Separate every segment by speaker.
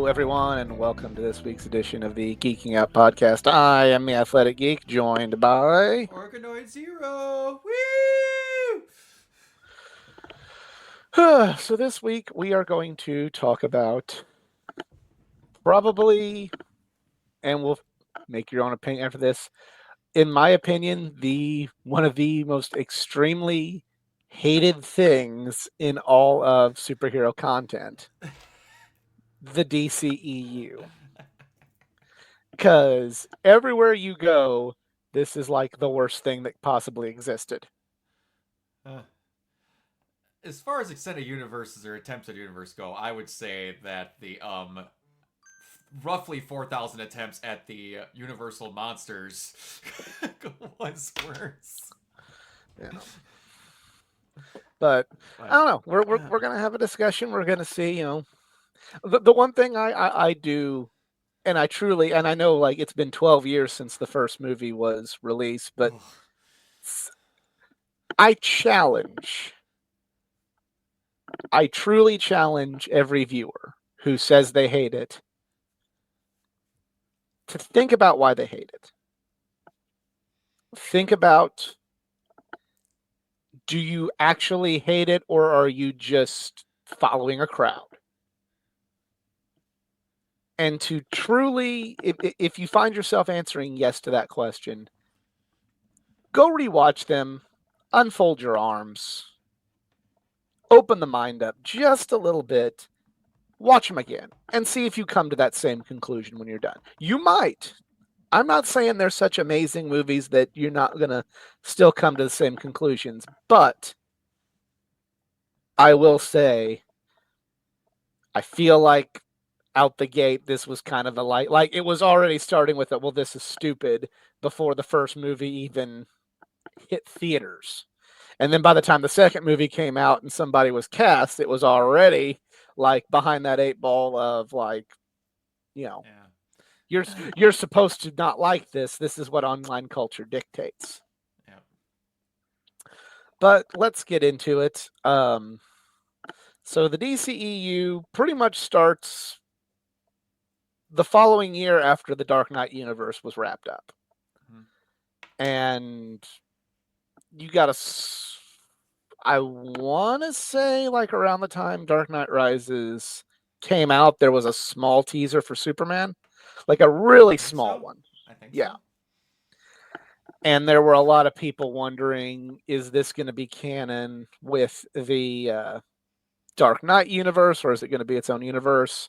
Speaker 1: everyone, and welcome to this week's edition of the Geeking Out podcast. I am the Athletic Geek, joined by.
Speaker 2: Organoid Zero.
Speaker 1: So, this week we are going to talk about probably, and we'll make your own opinion after this. In my opinion, the one of the most extremely hated things in all of superhero content, the DCEU. Because everywhere you go, this is like the worst thing that possibly existed.
Speaker 2: Uh, as far as extended universes or attempts at universe go, I would say that the roughly 4,000 attempts at the Universal Monsters was worse.
Speaker 1: Yeah. But
Speaker 2: But
Speaker 1: I don't know. We're gonna have a discussion. We're gonna see. The one thing I do, and I know like it's been 12 years since the first movie was released, but I challenge. I truly challenge every viewer who says they hate it to think about why they hate it. Think about, do you actually hate it, or are you just following a crowd? And to truly, if you find yourself answering yes to that question, go rewatch them, unfold your arms, open the mind up just a little bit, watch them again, and see if you come to that same conclusion when you're done. You might. I'm not saying they're such amazing movies that you're not going to still come to the same conclusions, but I will say, I feel like out the gate, this was kind of the like it was already starting with it. Well, this is stupid before the first movie even hit theaters. And then by the time the second movie came out and somebody was cast, it was already like behind that eight ball of like, you know,
Speaker 2: yeah.
Speaker 1: you're supposed to not like this. This is what online culture dictates.
Speaker 2: Yeah.
Speaker 1: But let's get into it. So the DCEU pretty much starts the following year after the Dark Knight universe was wrapped up.
Speaker 2: Mhm.
Speaker 1: And you got to, I want to say, like around the time Dark Knight Rises came out, there was a small teaser for Superman, like a really
Speaker 2: I think
Speaker 1: small
Speaker 2: so.
Speaker 1: one.
Speaker 2: I think
Speaker 1: Yeah.
Speaker 2: so.
Speaker 1: And there were a lot of people wondering, is this going to be canon with the Dark Knight universe, or is it going to be its own universe?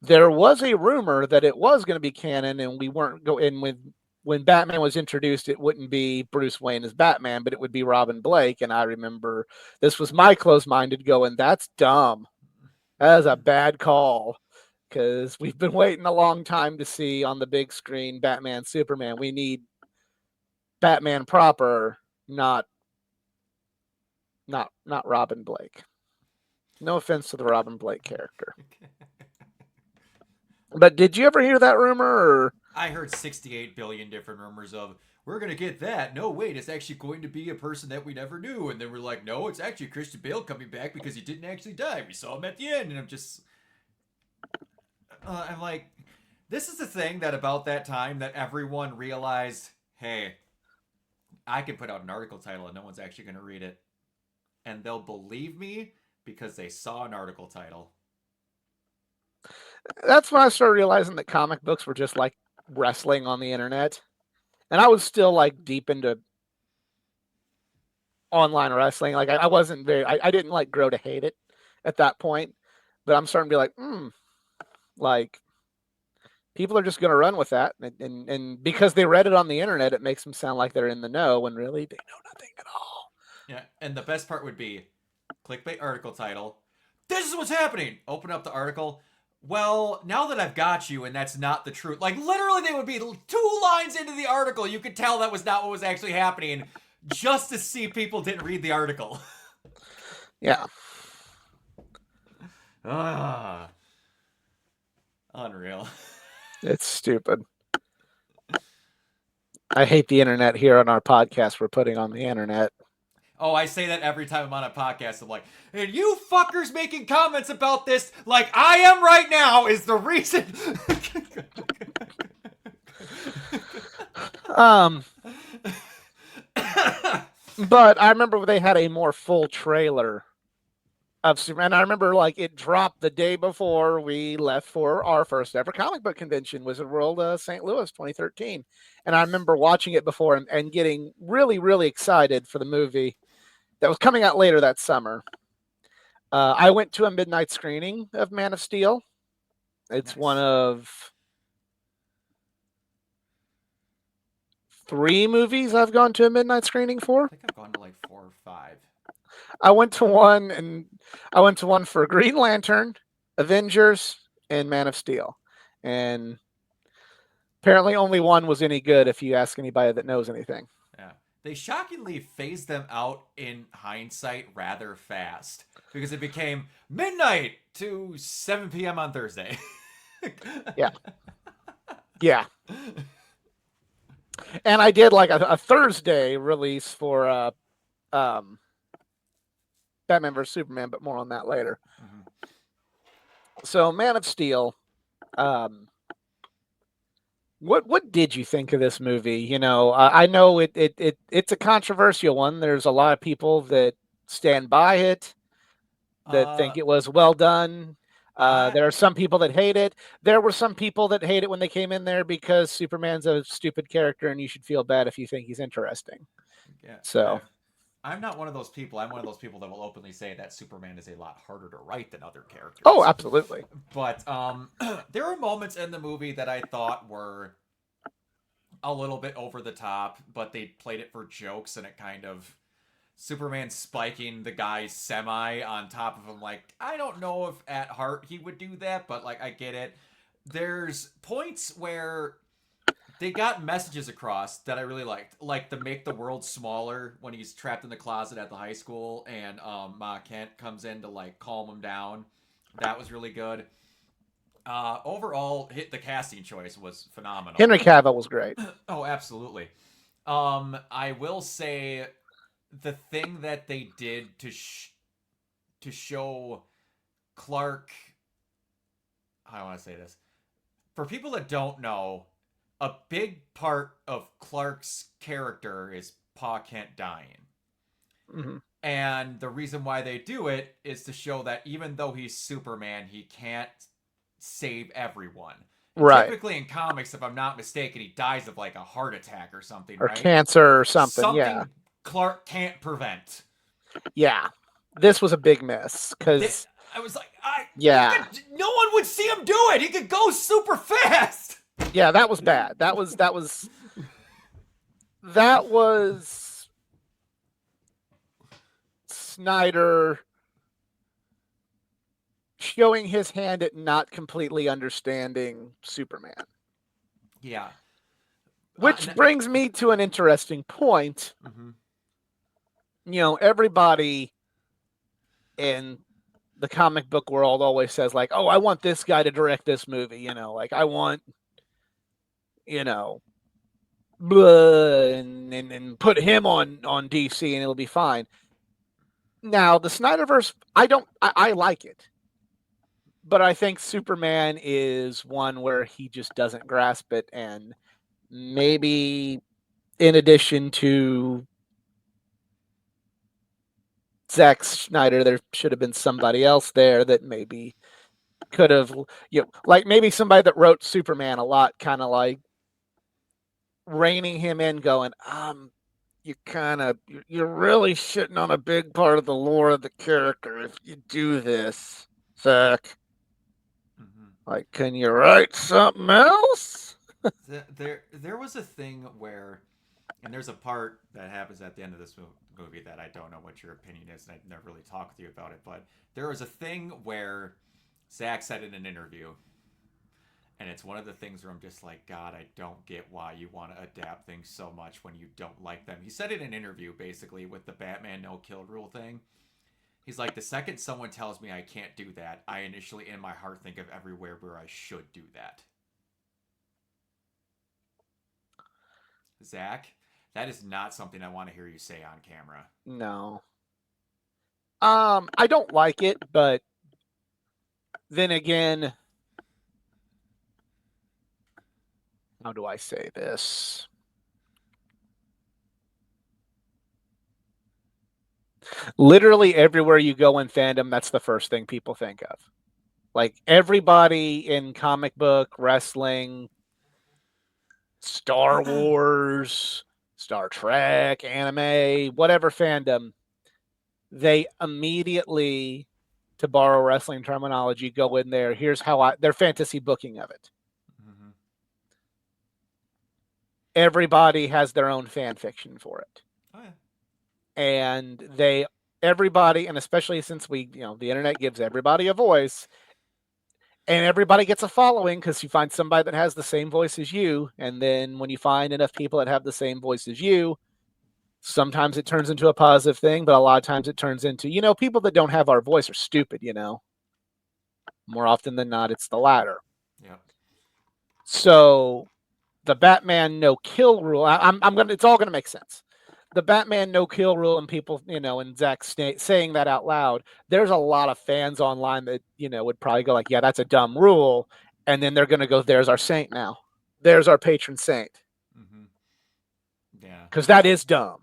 Speaker 1: There was a rumor that it was going to be canon, and we weren't going when Batman was introduced, it wouldn't be Bruce Wayne as Batman, but it would be Robin Blake. And I remember this was my close-minded going, that's dumb. That is a bad call, because we've been waiting a long time to see on the big screen Batman, Superman. We need Batman proper, not Robin Blake. No offense to the Robin Blake character. But did you ever hear that rumor? Or
Speaker 2: I heard 68 billion different rumors of, we're going to get that. No, wait, it's actually going to be a person that we never knew. And then we're like, no, it's actually Christian Bale coming back because he didn't actually die. We saw him at the end. And I'm like, this is the thing that about that time that everyone realized, hey, I can put out an article title and no one's actually going to read it. And they'll believe me because they saw an article title.
Speaker 1: that's when I started realizing that comic books were just like wrestling on the internet. And I was still like deep into online wrestling. Like I wasn't I didn't like grow to hate it at that point. But I'm starting to be like, like people are just going to run with that. And because they read it on the internet, it makes them sound like they're in the know when really they know nothing at all.
Speaker 2: Yeah, and the best part would be clickbait article title. This is what's happening. Open up the article. Well, now that I've got you, and that's not the truth. Like, literally, they would be 2 lines into the article. You could tell that was not what was actually happening just to see people didn't read the article.
Speaker 1: Yeah.
Speaker 2: Ah. Unreal.
Speaker 1: It's stupid. I hate the internet here on our podcast we're putting on the internet.
Speaker 2: Oh, I say that every time I'm on a podcast. I'm like, and you fuckers making comments about this like I am right now is the reason.
Speaker 1: Um, but I remember they had a more full trailer of Superman. I remember like it dropped the day before we left for our first ever comic book convention, Wizard World St. Louis 2013. And I remember watching it before and getting really, really excited for the movie that was coming out later that summer. I went to a midnight screening of Man of Steel. It's one
Speaker 2: Nice.
Speaker 1: of 3 movies I've gone to a midnight screening
Speaker 2: I
Speaker 1: for.
Speaker 2: think I've gone to like 4 or 5.
Speaker 1: I went to one and I went to one for Green Lantern, Avengers, and Man of Steel. And apparently only one was any good if you ask anybody that knows anything.
Speaker 2: Yeah. They shockingly phased them out in hindsight rather fast because it became midnight to 7 p.m. on Thursday.
Speaker 1: Yeah. Yeah. And I did like a Thursday release for um, Batman vs Superman, but more on that later.
Speaker 2: Mm-hmm.
Speaker 1: So Man of Steel, um, what did you think of this movie? You know, I know it's a controversial one. There's a lot of people that stand by it, that
Speaker 2: Uh,
Speaker 1: think it was well done.
Speaker 2: I
Speaker 1: There are some people that hate it. There were some people that hate it when they came in there because Superman's a stupid character and you should feel bad if you think he's interesting.
Speaker 2: yeah,
Speaker 1: So,
Speaker 2: I'm not one of those people. I'm one of those people that will openly say that Superman is a lot harder to write than other
Speaker 1: oh,
Speaker 2: characters.
Speaker 1: absolutely.
Speaker 2: But there are moments in the movie that I thought were a little bit over the top, but they played it for jokes, and it kind of Superman spiking the guy's semi on top of him. Like, I don't know if at heart he would do that, but like I get it. There's points where they got messages across that I really liked, like the make the world smaller when he's trapped in the closet at the high school, and Ma Kent comes in to like calm him down. That was really good. Overall, the casting choice was phenomenal.
Speaker 1: Henry Cavill was great.
Speaker 2: Oh, absolutely. I will say the thing that they did to show Clark. How do I want to say this? For people that don't know, a big part of Clark's character is Pa Kent dying.
Speaker 1: Mm-hmm.
Speaker 2: And the reason why they do it is to show that even though he's Superman, he can't save everyone. And
Speaker 1: Right.
Speaker 2: typically in comics, if I'm not mistaken, he dies of like a heart attack or something,
Speaker 1: Or
Speaker 2: right?
Speaker 1: cancer or something. Yeah.
Speaker 2: Something Clark can't prevent.
Speaker 1: Yeah. This was a big miss
Speaker 2: Th-
Speaker 1: because,
Speaker 2: I was like,
Speaker 1: yeah.
Speaker 2: no one would see him do it. He could go super fast.
Speaker 1: Yeah, that was bad. That was Snyder showing his hand at not completely understanding Superman.
Speaker 2: Yeah.
Speaker 1: Which brings me to an interesting point.
Speaker 2: Mm-hmm.
Speaker 1: You know, everybody in the comic book world always says, like, oh, I want this guy to direct this movie. You know, like, I want, you know, blah, and put him on DC and it'll be fine. Now, the Snyderverse, I like it. But I think Superman is one where he just doesn't grasp it. And maybe in addition to Zack Snyder, there should have been somebody else there that maybe could have, you know, like maybe somebody that wrote Superman a lot, kind of like reining him in, going, you're really shitting on a big part of the lore of the character if you do this, Zack.
Speaker 2: Mm-hmm.
Speaker 1: Like, can you write something else?
Speaker 2: There was a thing where, and there's a part that happens at the end of this movie that I don't know what your opinion is, and I've never really talked with you about it, but there was a thing where Zach said in an interview, and it's one of the things where I'm just like, God, I don't get why you want to adapt things so much when you don't like them. He said in an interview, basically, with the Batman no kill rule thing. He's like, the second someone tells me I can't do that, I initially in my heart think of everywhere where I should do that. Zach, That is not something I want to hear you say on camera.
Speaker 1: No. I don't like it, but then again, how do I say this? Literally everywhere you go in fandom, that's the first thing people think of. Like everybody in comic book, wrestling, Star Wars, Star Trek, anime, whatever fandom, they immediately, to borrow wrestling terminology, go in there. Here's how their fantasy booking of it.
Speaker 2: Mm-hmm.
Speaker 1: Everybody has their own fan fiction for it.
Speaker 2: Oh, yeah.
Speaker 1: And everybody, and especially since the internet gives everybody a voice, and everybody gets a following because you find somebody that has the same voice as you. And then when you find enough people that have the same voice as you, sometimes it turns into a positive thing, but a lot of times it turns into, people that don't have our voice are stupid, More often than not, it's the latter.
Speaker 2: Yep.
Speaker 1: So the Batman no kill rule, it's all gonna make sense. The Batman no kill rule, and people, and Zack saying that out loud, there's a lot of fans online that, would probably go like, yeah, that's a dumb rule. And then they're going to go, there's our saint now. There's our patron saint.
Speaker 2: Mm-hmm. Yeah.
Speaker 1: Because that is dumb,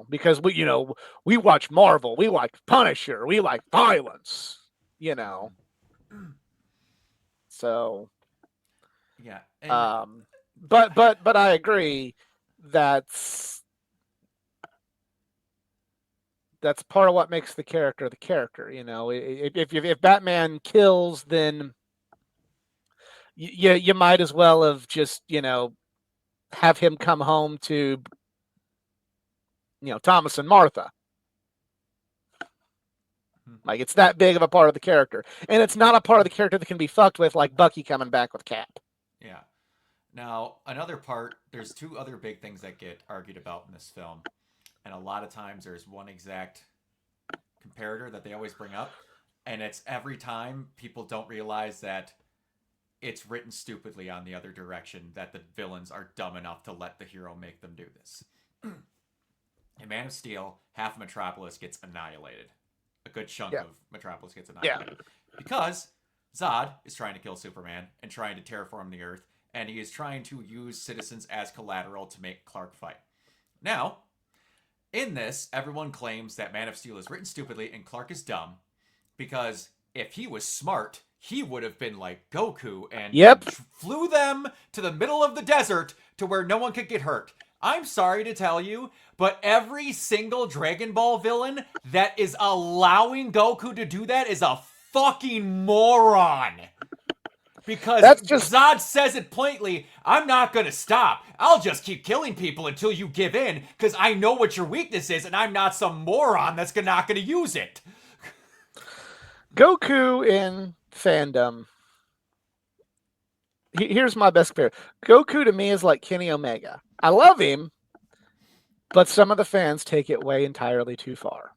Speaker 1: because we watch Marvel. We like Punisher. We like violence, So.
Speaker 2: Yeah. And
Speaker 1: but I agree that's part of what makes the character the character. If Batman kills, then you might as well have just have him come home to Thomas and Martha. Like, it's that big of a part of the character, and it's not a part of the character that can be fucked with, like Bucky coming back with Cap.
Speaker 2: Yeah. Now, another part, there's two other big things that get argued about in this film. And a lot of times there's one exact comparator that they always bring up. And it's every time people don't realize that it's written stupidly on the other direction, that the villains are dumb enough to let the hero make them do this. In Man of Steel, half of Metropolis gets annihilated. A good chunk of Metropolis gets annihilated. Because Zod is trying to kill Superman and trying to terraform the Earth, and he is trying to use citizens as collateral to make Clark fight. Now, in this, everyone claims that Man of Steel is written stupidly and Clark is dumb, because if he was smart, he would have been like Goku and flew them to the middle of the desert to where no one could get hurt. I'm sorry to tell you, but every single Dragon Ball villain that is allowing Goku to do that is a fucking moron. Because Zod says it plainly, I'm not going to stop. I'll just keep killing people until you give in, because I know what your weakness is, and I'm not some moron that's not going to use it.
Speaker 1: Goku in fandom. Here's my best pair. Goku to me is like Kenny Omega. I love him, but some of the fans take it way entirely too far.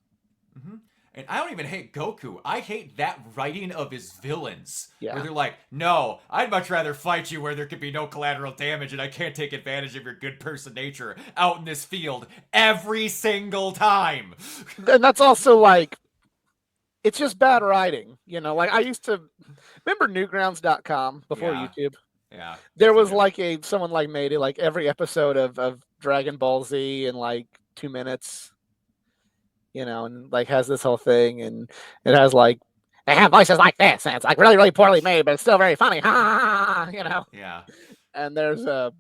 Speaker 2: Mm-hmm. And I don't even hate Goku. I hate that writing of his villains. Yeah. Where they're like, no, I'd much rather fight you where there could be no collateral damage and I can't take advantage of your good person nature out in this field every single time.
Speaker 1: And that's also like, it's just bad writing. Like I used to remember newgrounds.com before YouTube.
Speaker 2: Yeah.
Speaker 1: There was like someone like made it like every episode of Dragon Ball Z in like 2 minutes. And like has this whole thing, and it has like, they have voices like this, and it's like really, really poorly made, but it's still very funny.
Speaker 2: Yeah.
Speaker 1: And there's a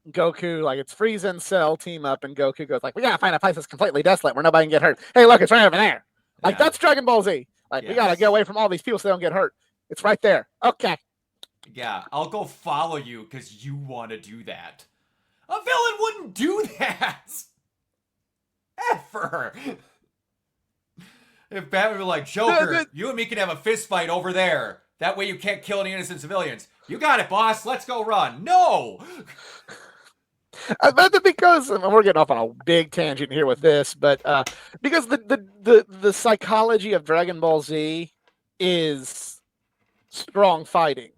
Speaker 1: Goku, like it's Frieza and Cell team up, and Goku goes like, we gotta find a place that's completely desolate where nobody can get hurt. Hey, look, it's right over there. Like that's Dragon Ball Z. Like we gotta get away from all these people so they don't get hurt. It's right there. Okay.
Speaker 2: Yeah, I'll go follow you because you want to do that. A villain wouldn't do that. Ever. If Batman were like, Joker, you and me can have a fist fight over there. That way you can't kill any innocent civilians. You got it, boss. Let's go run. No.
Speaker 1: Because we're getting off on a big tangent here with this, but because the psychology of Dragon Ball Z is strong fighting.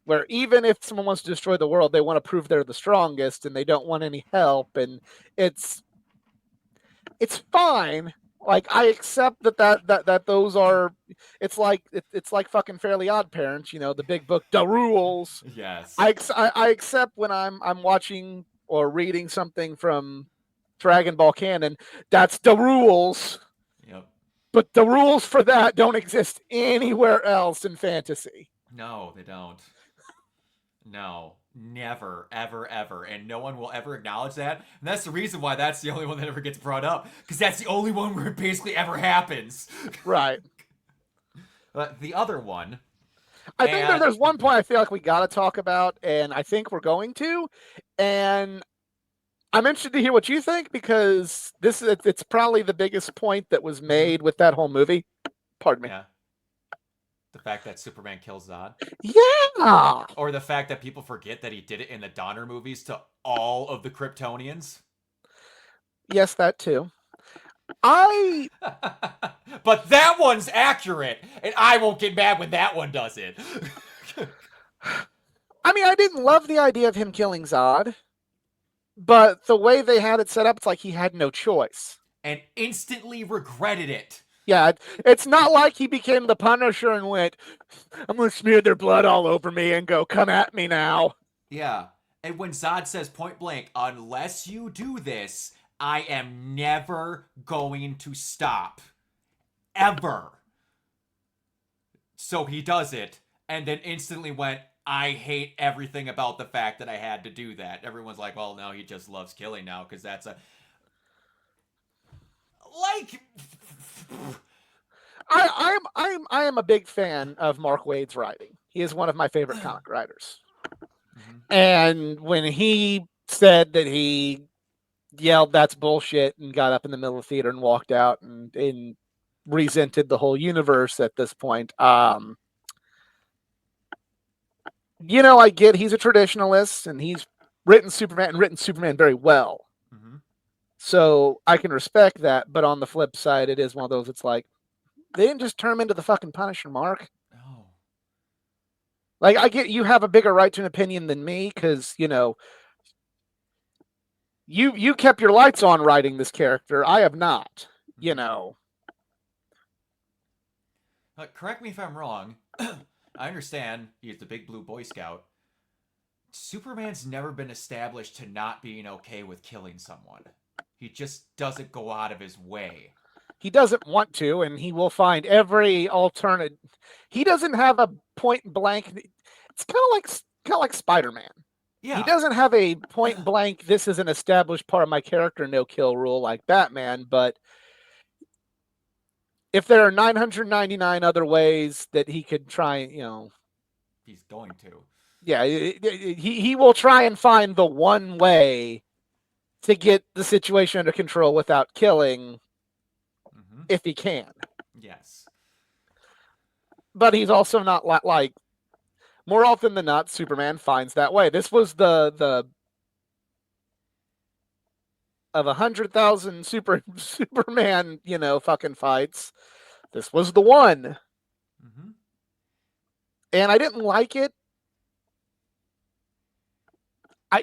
Speaker 1: where even if someone wants to destroy the world, they want to prove they're the strongest and they don't want any help. And it's fine. Like I accept that those are. It's like fucking Fairly Odd Parents. The big book, the rules.
Speaker 2: Yes.
Speaker 1: I accept when I'm watching or reading something from Dragon Ball canon. That's the rules.
Speaker 2: Yep.
Speaker 1: But the rules for that don't exist anywhere else in fantasy.
Speaker 2: No, they don't. No, never, ever, ever. And no one will ever acknowledge that. And that's the reason why that's the only one that ever gets brought up. Because that's the only one where it basically ever happens.
Speaker 1: Right.
Speaker 2: But the other one.
Speaker 1: I think that there's one point I feel like we got to talk about, and I think we're going to. And I'm interested to hear what you think, because it's probably the biggest point that was made with that whole movie. Pardon me.
Speaker 2: Yeah. The fact that Superman kills Zod.
Speaker 1: Yeah.
Speaker 2: Or the fact that people forget that he did it in the Donner movies to all of the Kryptonians.
Speaker 1: Yes, that too.
Speaker 2: But that one's accurate, and I won't get mad when that one does it.
Speaker 1: I mean, I didn't love the idea of him killing Zod, but the way they had it set up, it's like he had no choice.
Speaker 2: And instantly regretted it.
Speaker 1: Yeah, it's not like he became the Punisher and went, I'm going to smear their blood all over me and go, come at me now.
Speaker 2: Yeah. And when Zod says point blank, unless you do this, I am never going to stop. Ever. So he does it, and then instantly went, I hate everything about the fact that I had to do that. Everyone's like, well, no, he just loves killing now, because that's a... Like...
Speaker 1: I am a big fan of Mark Waid's writing. He is one of my favorite comic writers. Mm-hmm. And when he said that he yelled, that's bullshit, and got up in the middle of the theater and walked out and resented the whole universe at this point, I get he's a traditionalist and he's written Superman very well. Mm-hmm. So I can respect that, but on the flip side, it is one of those, it's like, they didn't just turn him into the fucking Punisher, Mark.
Speaker 2: No.
Speaker 1: Like, I get you have a bigger right to an opinion than me, because, you kept your lights on writing this character. I have not,
Speaker 2: Correct me if I'm wrong. I understand he's the big blue Boy Scout. Superman's never been established to not being okay with killing someone. He just doesn't go out of his way.
Speaker 1: He doesn't want to, and he will find every alternate. He doesn't have a point blank. It's kind of like Spider-Man. Yeah. He doesn't have a point blank, this is an established part of my character, no kill rule like Batman, but if there are 999 other ways that he could try,
Speaker 2: he's going to.
Speaker 1: Yeah, he will try and find the one way to get the situation under control without killing, if he can.
Speaker 2: Yes. But
Speaker 1: he's also not like, more often than not, Superman finds that way. This was the of 100,000 Superman, fucking fights. This was the one. Mm-hmm. And I didn't like it.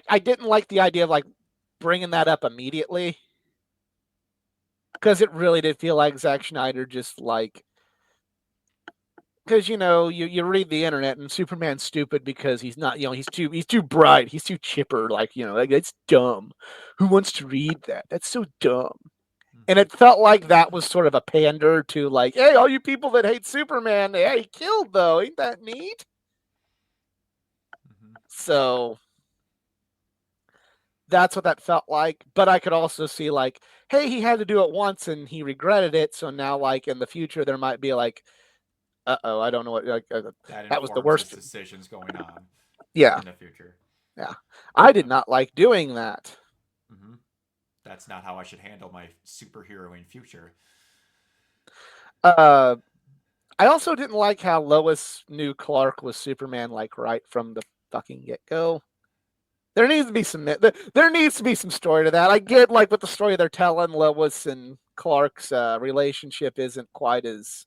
Speaker 1: I didn't like the idea of like bringing that up immediately, because it really did feel like Zack Snyder just like, because you read the internet and Superman's stupid because he's not, he's too bright, he's too chipper, like it's dumb. Who wants to read that? That's so dumb. And it felt like that was sort of a pander to like, hey, all you people that hate Superman, hey, he killed though, ain't that neat? Mm-hmm. So that's what that felt like. But I could also see like, hey, he had to do it once and he regretted it, so now like in the future there might be like, uh-oh, I don't know what, that was the worst
Speaker 2: decisions going on.
Speaker 1: Yeah.
Speaker 2: In the future.
Speaker 1: Yeah. I did not like doing that.
Speaker 2: Mm-hmm. That's not how I should handle my superhero in future.
Speaker 1: I also didn't like how Lois knew Clark was Superman like right from the fucking get-go. There needs to be some story to that. I get like with the story they're telling, Lois and Clark's relationship isn't quite as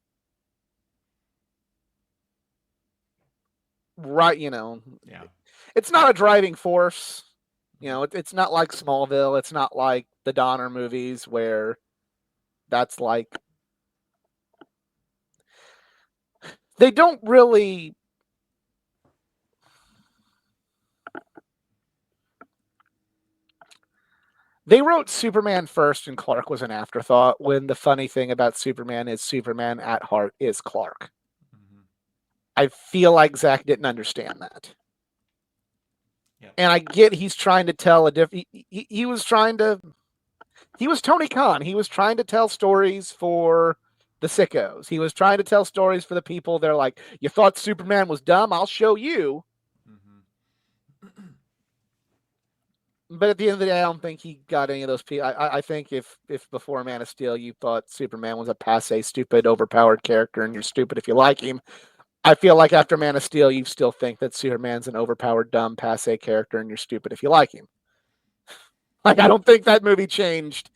Speaker 1: right,
Speaker 2: Yeah.
Speaker 1: it's not a driving force. It's not like Smallville. It's not like the Donner movies where that's like they don't really. They wrote Superman first and Clark was an afterthought, when the funny thing about Superman is Superman at heart is Clark.
Speaker 2: Mm-hmm.
Speaker 1: I feel like Zach didn't understand that.
Speaker 2: Yep.
Speaker 1: And I get he's trying to tell a different. He was trying to. He was Tony Khan. He was trying to tell stories for the sickos. He was trying to tell stories for the people. They're like, you thought Superman was dumb? I'll show you.
Speaker 2: Mm-hmm.
Speaker 1: But at the end of the day, I don't think he got any of those people. I think if before Man of Steel you thought Superman was a passe, stupid, overpowered character, and you're stupid if you like him, I feel like after Man of Steel, you still think that Superman's an overpowered, dumb, passe character, and you're stupid if you like him. Like, I don't think that movie changed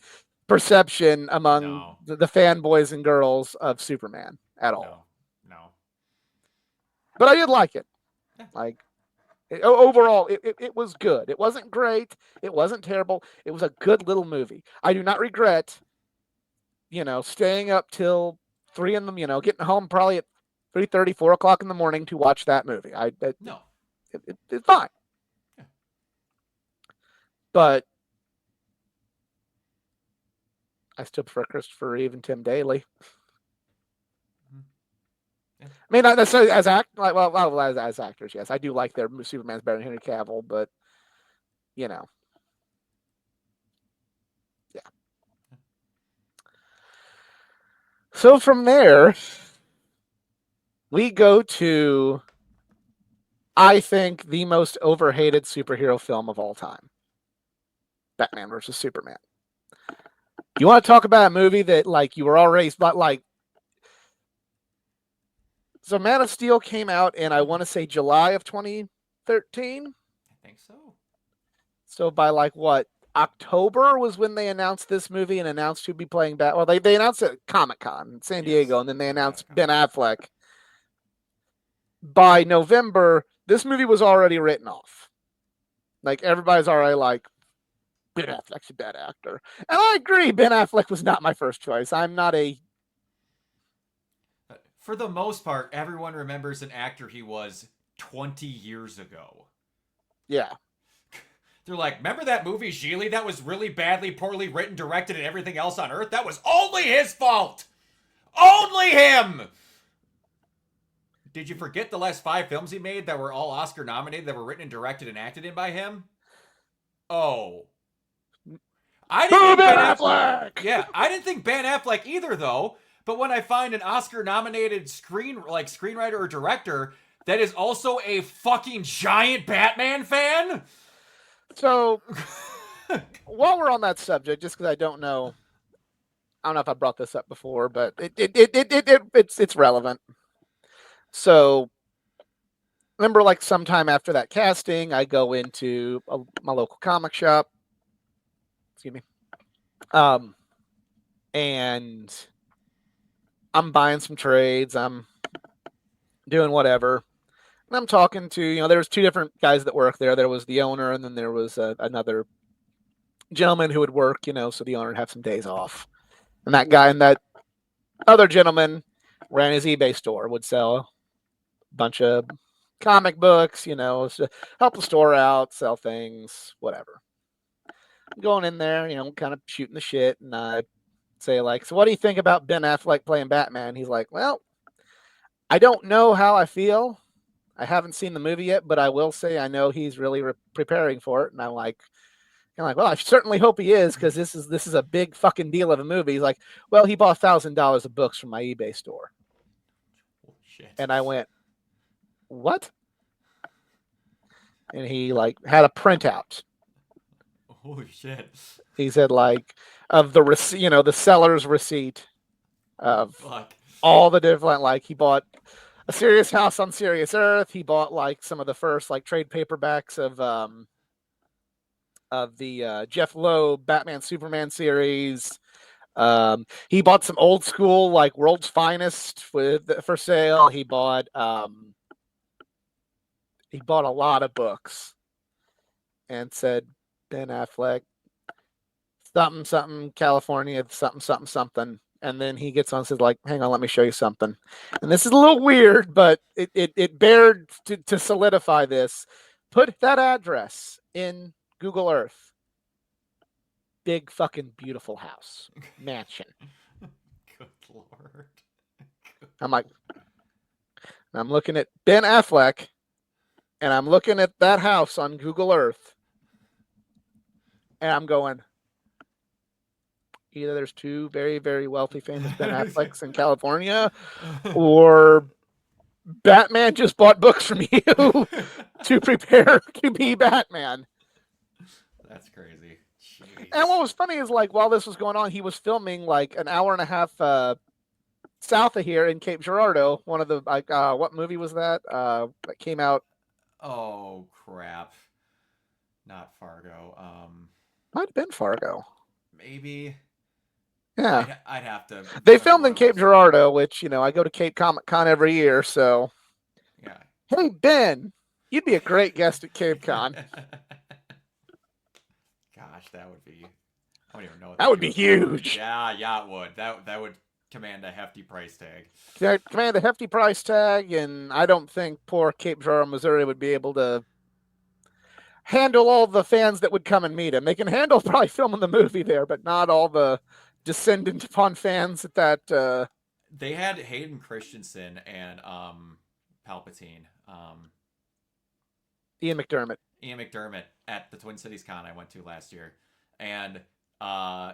Speaker 1: perception among
Speaker 2: No.
Speaker 1: the fanboys and girls of Superman at all.
Speaker 2: No.
Speaker 1: But I did like it.
Speaker 2: Yeah.
Speaker 1: Like, overall, it was good. It wasn't great. It wasn't terrible. It was a good little movie. I do not regret, staying up till 3 in the, getting home probably at 3:30, 4 o'clock in the morning to watch that movie.
Speaker 2: No.
Speaker 1: It's fine.
Speaker 2: Yeah.
Speaker 1: But I still prefer Christopher Reeve and Tim Daly.
Speaker 2: Yeah.
Speaker 1: I mean, not necessarily as as actors, yes, I do like their Superman's better than Henry Cavill, but yeah. So from there, we go to, I think, the most overhated superhero film of all time, Batman versus Superman. You want to talk about a movie that, like, you were already like. So Man of Steel came out in, I want to say, July of 2013.
Speaker 2: I think so.
Speaker 1: So by like what, October was when they announced this movie and announced who'd be playing Bat. Well, they announced it at Comic-Con in San Diego, and then they announced Ben Affleck. By November, this movie was already written off. Like, everybody's already like, Ben Affleck's a bad actor. And I agree, Ben Affleck was not my first choice. I'm not a...
Speaker 2: For the most part, everyone remembers an actor he was 20 years ago.
Speaker 1: Yeah.
Speaker 2: They're like, remember that movie Gigli that was really badly, poorly written, directed, and everything else on Earth? That was only his fault! Only him! Did you forget the last 5 films he made that were all Oscar nominated, that were written and directed and acted in by him? Oh. I didn't think
Speaker 1: Ben Affleck!
Speaker 2: Yeah, I didn't think Ben Affleck either, though. But when I find an Oscar-nominated screenwriter or director that is also a fucking giant Batman fan...
Speaker 1: So, while we're on that subject, just because I don't know if I brought this up before, but it's relevant. So, remember, like, sometime after that casting, I go into my local comic shop. Excuse me. And I'm buying some trades. I'm doing whatever. And I'm talking to, there was 2 different guys that work there. There was the owner, and then there was another gentleman who would work, so the owner would have some days off. And that guy and that other gentleman ran his eBay store, would sell a bunch of comic books, help the store out, sell things, whatever. I'm going in there, kind of shooting the shit, and I say, like, so what do you think about Ben Affleck playing Batman? He's like, well, I don't know how I feel. I haven't seen the movie yet, but I will say I know he's really preparing for it. And I'm like, well, I certainly hope he is, because this is a big fucking deal of a movie. He's like, well, he bought $1,000 of books from my eBay store.
Speaker 2: Oh, shit.
Speaker 1: And I went, what? And he, like, had a printout.
Speaker 2: Holy shit.
Speaker 1: He said, like, of the receipt, the seller's receipt of all the different, like, he bought A Serious House on Serious Earth. He bought, like, some of the first, like, trade paperbacks of the Jeff Loeb Batman Superman series. He bought some old school, like, World's Finest for sale. He bought He bought a lot of books and said, Ben Affleck, something, something, California, something, something, something. And then he gets on and says, like, hang on, let me show you something. And this is a little weird, but it bared to solidify this. Put that address in Google Earth. Big fucking beautiful house, mansion.
Speaker 2: Good lord.
Speaker 1: I'm like, I'm looking at Ben Affleck, and I'm looking at that house on Google Earth, and I'm going, either there's two very, very wealthy, famous Ben Afflecks in California, or Batman just bought books from you to prepare to be Batman.
Speaker 2: That's crazy. Jeez.
Speaker 1: And what was funny is, like, while this was going on, he was filming like an hour and a half south of here in Cape Girardeau. One of the what movie was that? That came out.
Speaker 2: Oh crap! Not Fargo.
Speaker 1: Might have been Fargo.
Speaker 2: Maybe.
Speaker 1: Yeah,
Speaker 2: I'd have to.
Speaker 1: they filmed in Cape Girardeau, which I go to Cape Comic Con every year. So,
Speaker 2: yeah.
Speaker 1: Hey Ben, you'd be a great guest at Cape Con.
Speaker 2: Gosh, that would be. I don't even know what
Speaker 1: that would be huge.
Speaker 2: Yeah, it would. That would command a hefty price tag.
Speaker 1: Command a hefty price tag, and I don't think poor Cape Girardeau, Missouri would be able to handle all the fans that would come and meet him. They can handle probably filming the movie there, but not all the descendant upon fans at that.
Speaker 2: They had Hayden Christensen and Palpatine,
Speaker 1: Ian McDermott
Speaker 2: at the Twin Cities Con I went to last year, and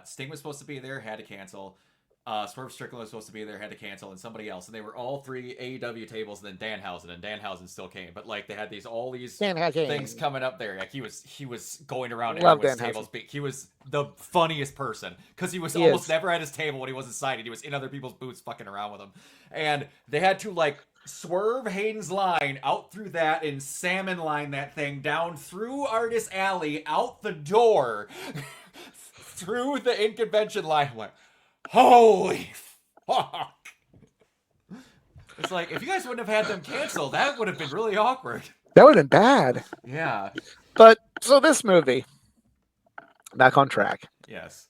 Speaker 2: Sting was supposed to be there, had to cancel. Swerve Strickland was supposed to be there, had to cancel, and somebody else, and they were all three AEW tables, and then Danhausen still came, but like they had all these things coming up there. Like he was going around everyone's tables. He was the funniest person because he was almost never at his table when he wasn't signed. He was in other people's booths fucking around with them, and they had to like swerve Hayden's line out through that and salmon line that thing down through Artist Alley out the door through the in-convention line. Like, holy fuck. It's like, if you guys wouldn't have had them cancel, that would have been really awkward.
Speaker 1: That would have been bad.
Speaker 2: Yeah.
Speaker 1: But, so this movie, back on track.
Speaker 2: Yes.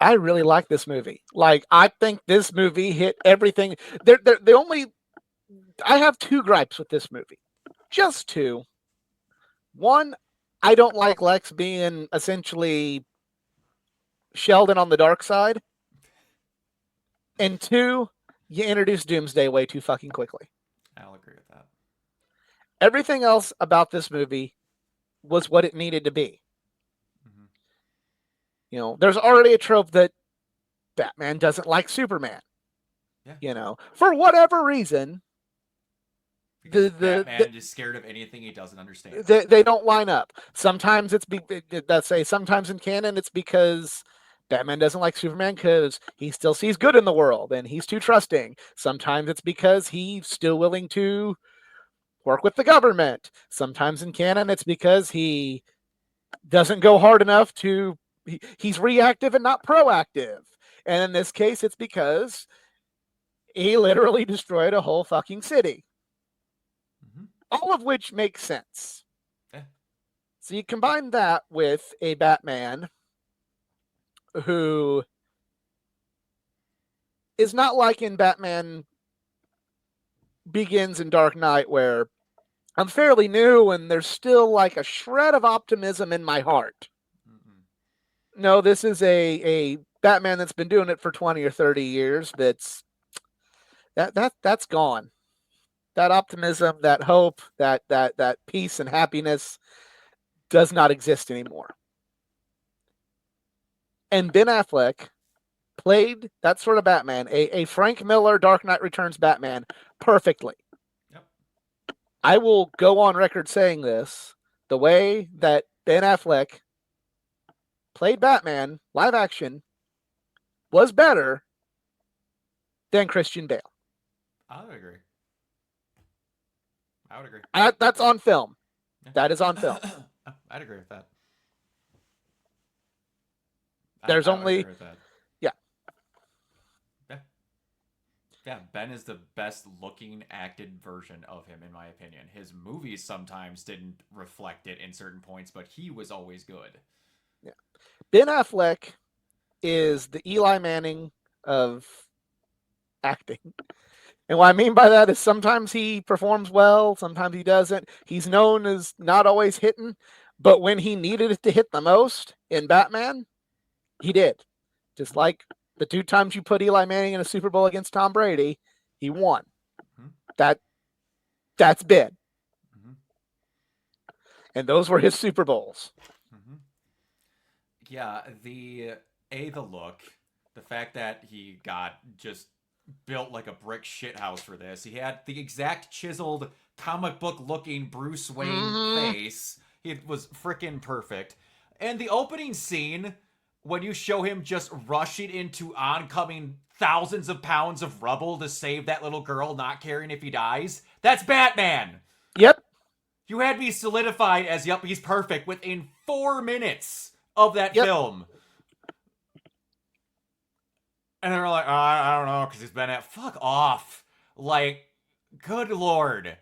Speaker 1: I really like this movie. Like, I think this movie hit everything. I have two gripes with this movie. Just two. One, I don't like Lex being essentially Sheldon on the dark side. And two, you introduce Doomsday way too fucking quickly.
Speaker 2: I'll agree with that.
Speaker 1: Everything else about this movie was what it needed to be. Mm-hmm. There's already a trope that Batman doesn't like Superman. Yeah. For whatever reason.
Speaker 2: Batman is scared of anything he doesn't understand.
Speaker 1: They don't line up. Sometimes sometimes in canon it's because Batman doesn't like Superman because he still sees good in the world and he's too trusting. Sometimes it's because he's still willing to work with the government. Sometimes in canon it's because he doesn't go hard enough he's reactive and not proactive. And in this case, it's because he literally destroyed a whole fucking city. Mm-hmm. All of which makes sense. Yeah. So you combine that with a Batman who is not like in Batman Begins and Dark Knight, where I'm fairly new and there's still like a shred of optimism in my heart. Mm-hmm. No, this is a Batman that's been doing it for 20 or 30 years. That's gone. That optimism, that hope, that peace and happiness does not exist anymore. And Ben Affleck played that sort of Batman, a Frank Miller Dark Knight Returns Batman, perfectly. Yep. I will go on record saying this. The way that Ben Affleck played Batman live action was better than Christian Bale.
Speaker 2: I would agree.
Speaker 1: That's on film. Yeah. That is on film.
Speaker 2: I'd agree with that.
Speaker 1: There's only, yeah.
Speaker 2: Yeah, Ben is the best looking acted version of him, in my opinion. His movies sometimes didn't reflect it in certain points, but he was always good.
Speaker 1: Yeah. Ben Affleck is the Eli Manning of acting. And what I mean by that is sometimes he performs well, sometimes he doesn't. He's known as not always hitting, but when he needed it to hit the most in Batman, he did. Just like the 2 times you put Eli Manning in a Super Bowl against Tom Brady, he won.
Speaker 2: Mm-hmm.
Speaker 1: That that's Ben.
Speaker 2: Mm-hmm.
Speaker 1: And those were his Super Bowls.
Speaker 2: Mm-hmm. Yeah, the look, the fact that he got just built like a brick shithouse for this. He had the exact chiseled comic book looking Bruce Wayne
Speaker 1: Mm-hmm.
Speaker 2: face. It was freaking perfect. And the opening scene, when you show him just rushing into oncoming thousands of pounds of rubble to save that little girl, not caring if he dies, that's Batman.
Speaker 1: Yep.
Speaker 2: You had me solidified as, yep, he's perfect within 4 minutes of that
Speaker 1: Yep.
Speaker 2: film. And they're like, oh, I don't know, because he's been at. Fuck off. Like, good lord.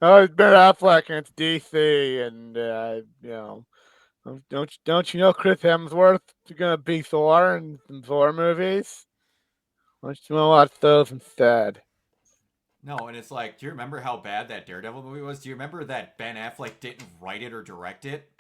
Speaker 1: Oh, it's Ben Affleck and it's DC, and don't you know Chris Hemsworth is gonna be Thor in some Thor movies? Why don't you watch those instead?
Speaker 2: No, and it's like, do you remember how bad that Daredevil movie was? Do you remember that Ben Affleck didn't write it or direct it?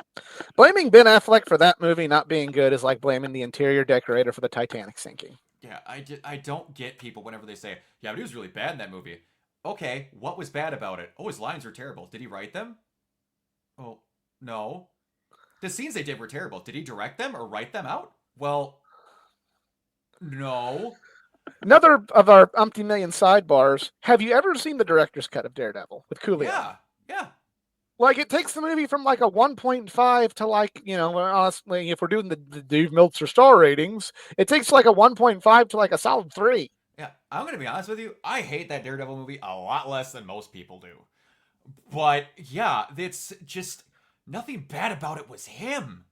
Speaker 1: Blaming Ben Affleck for that movie not being good is like blaming the interior decorator for the Titanic sinking.
Speaker 2: Yeah, I don't get people whenever they say, yeah, but he was really bad in that movie. Okay, what was bad about it? Oh, his lines were terrible. Did he write them? Oh, no. The scenes they did were terrible. Did he direct them or write them out? Well, no.
Speaker 1: Another of our umpty million sidebars. Have you ever seen the director's cut of Daredevil with Coolio?
Speaker 2: Yeah, yeah.
Speaker 1: Like it takes the movie from like a 1.5 to like, honestly, if we're doing the Dave Meltzer star ratings, it takes like a 1.5 to like a solid 3.
Speaker 2: Yeah, I'm gonna be honest with you. I hate that Daredevil movie a lot less than most people do. But yeah, it's just nothing bad about it was him.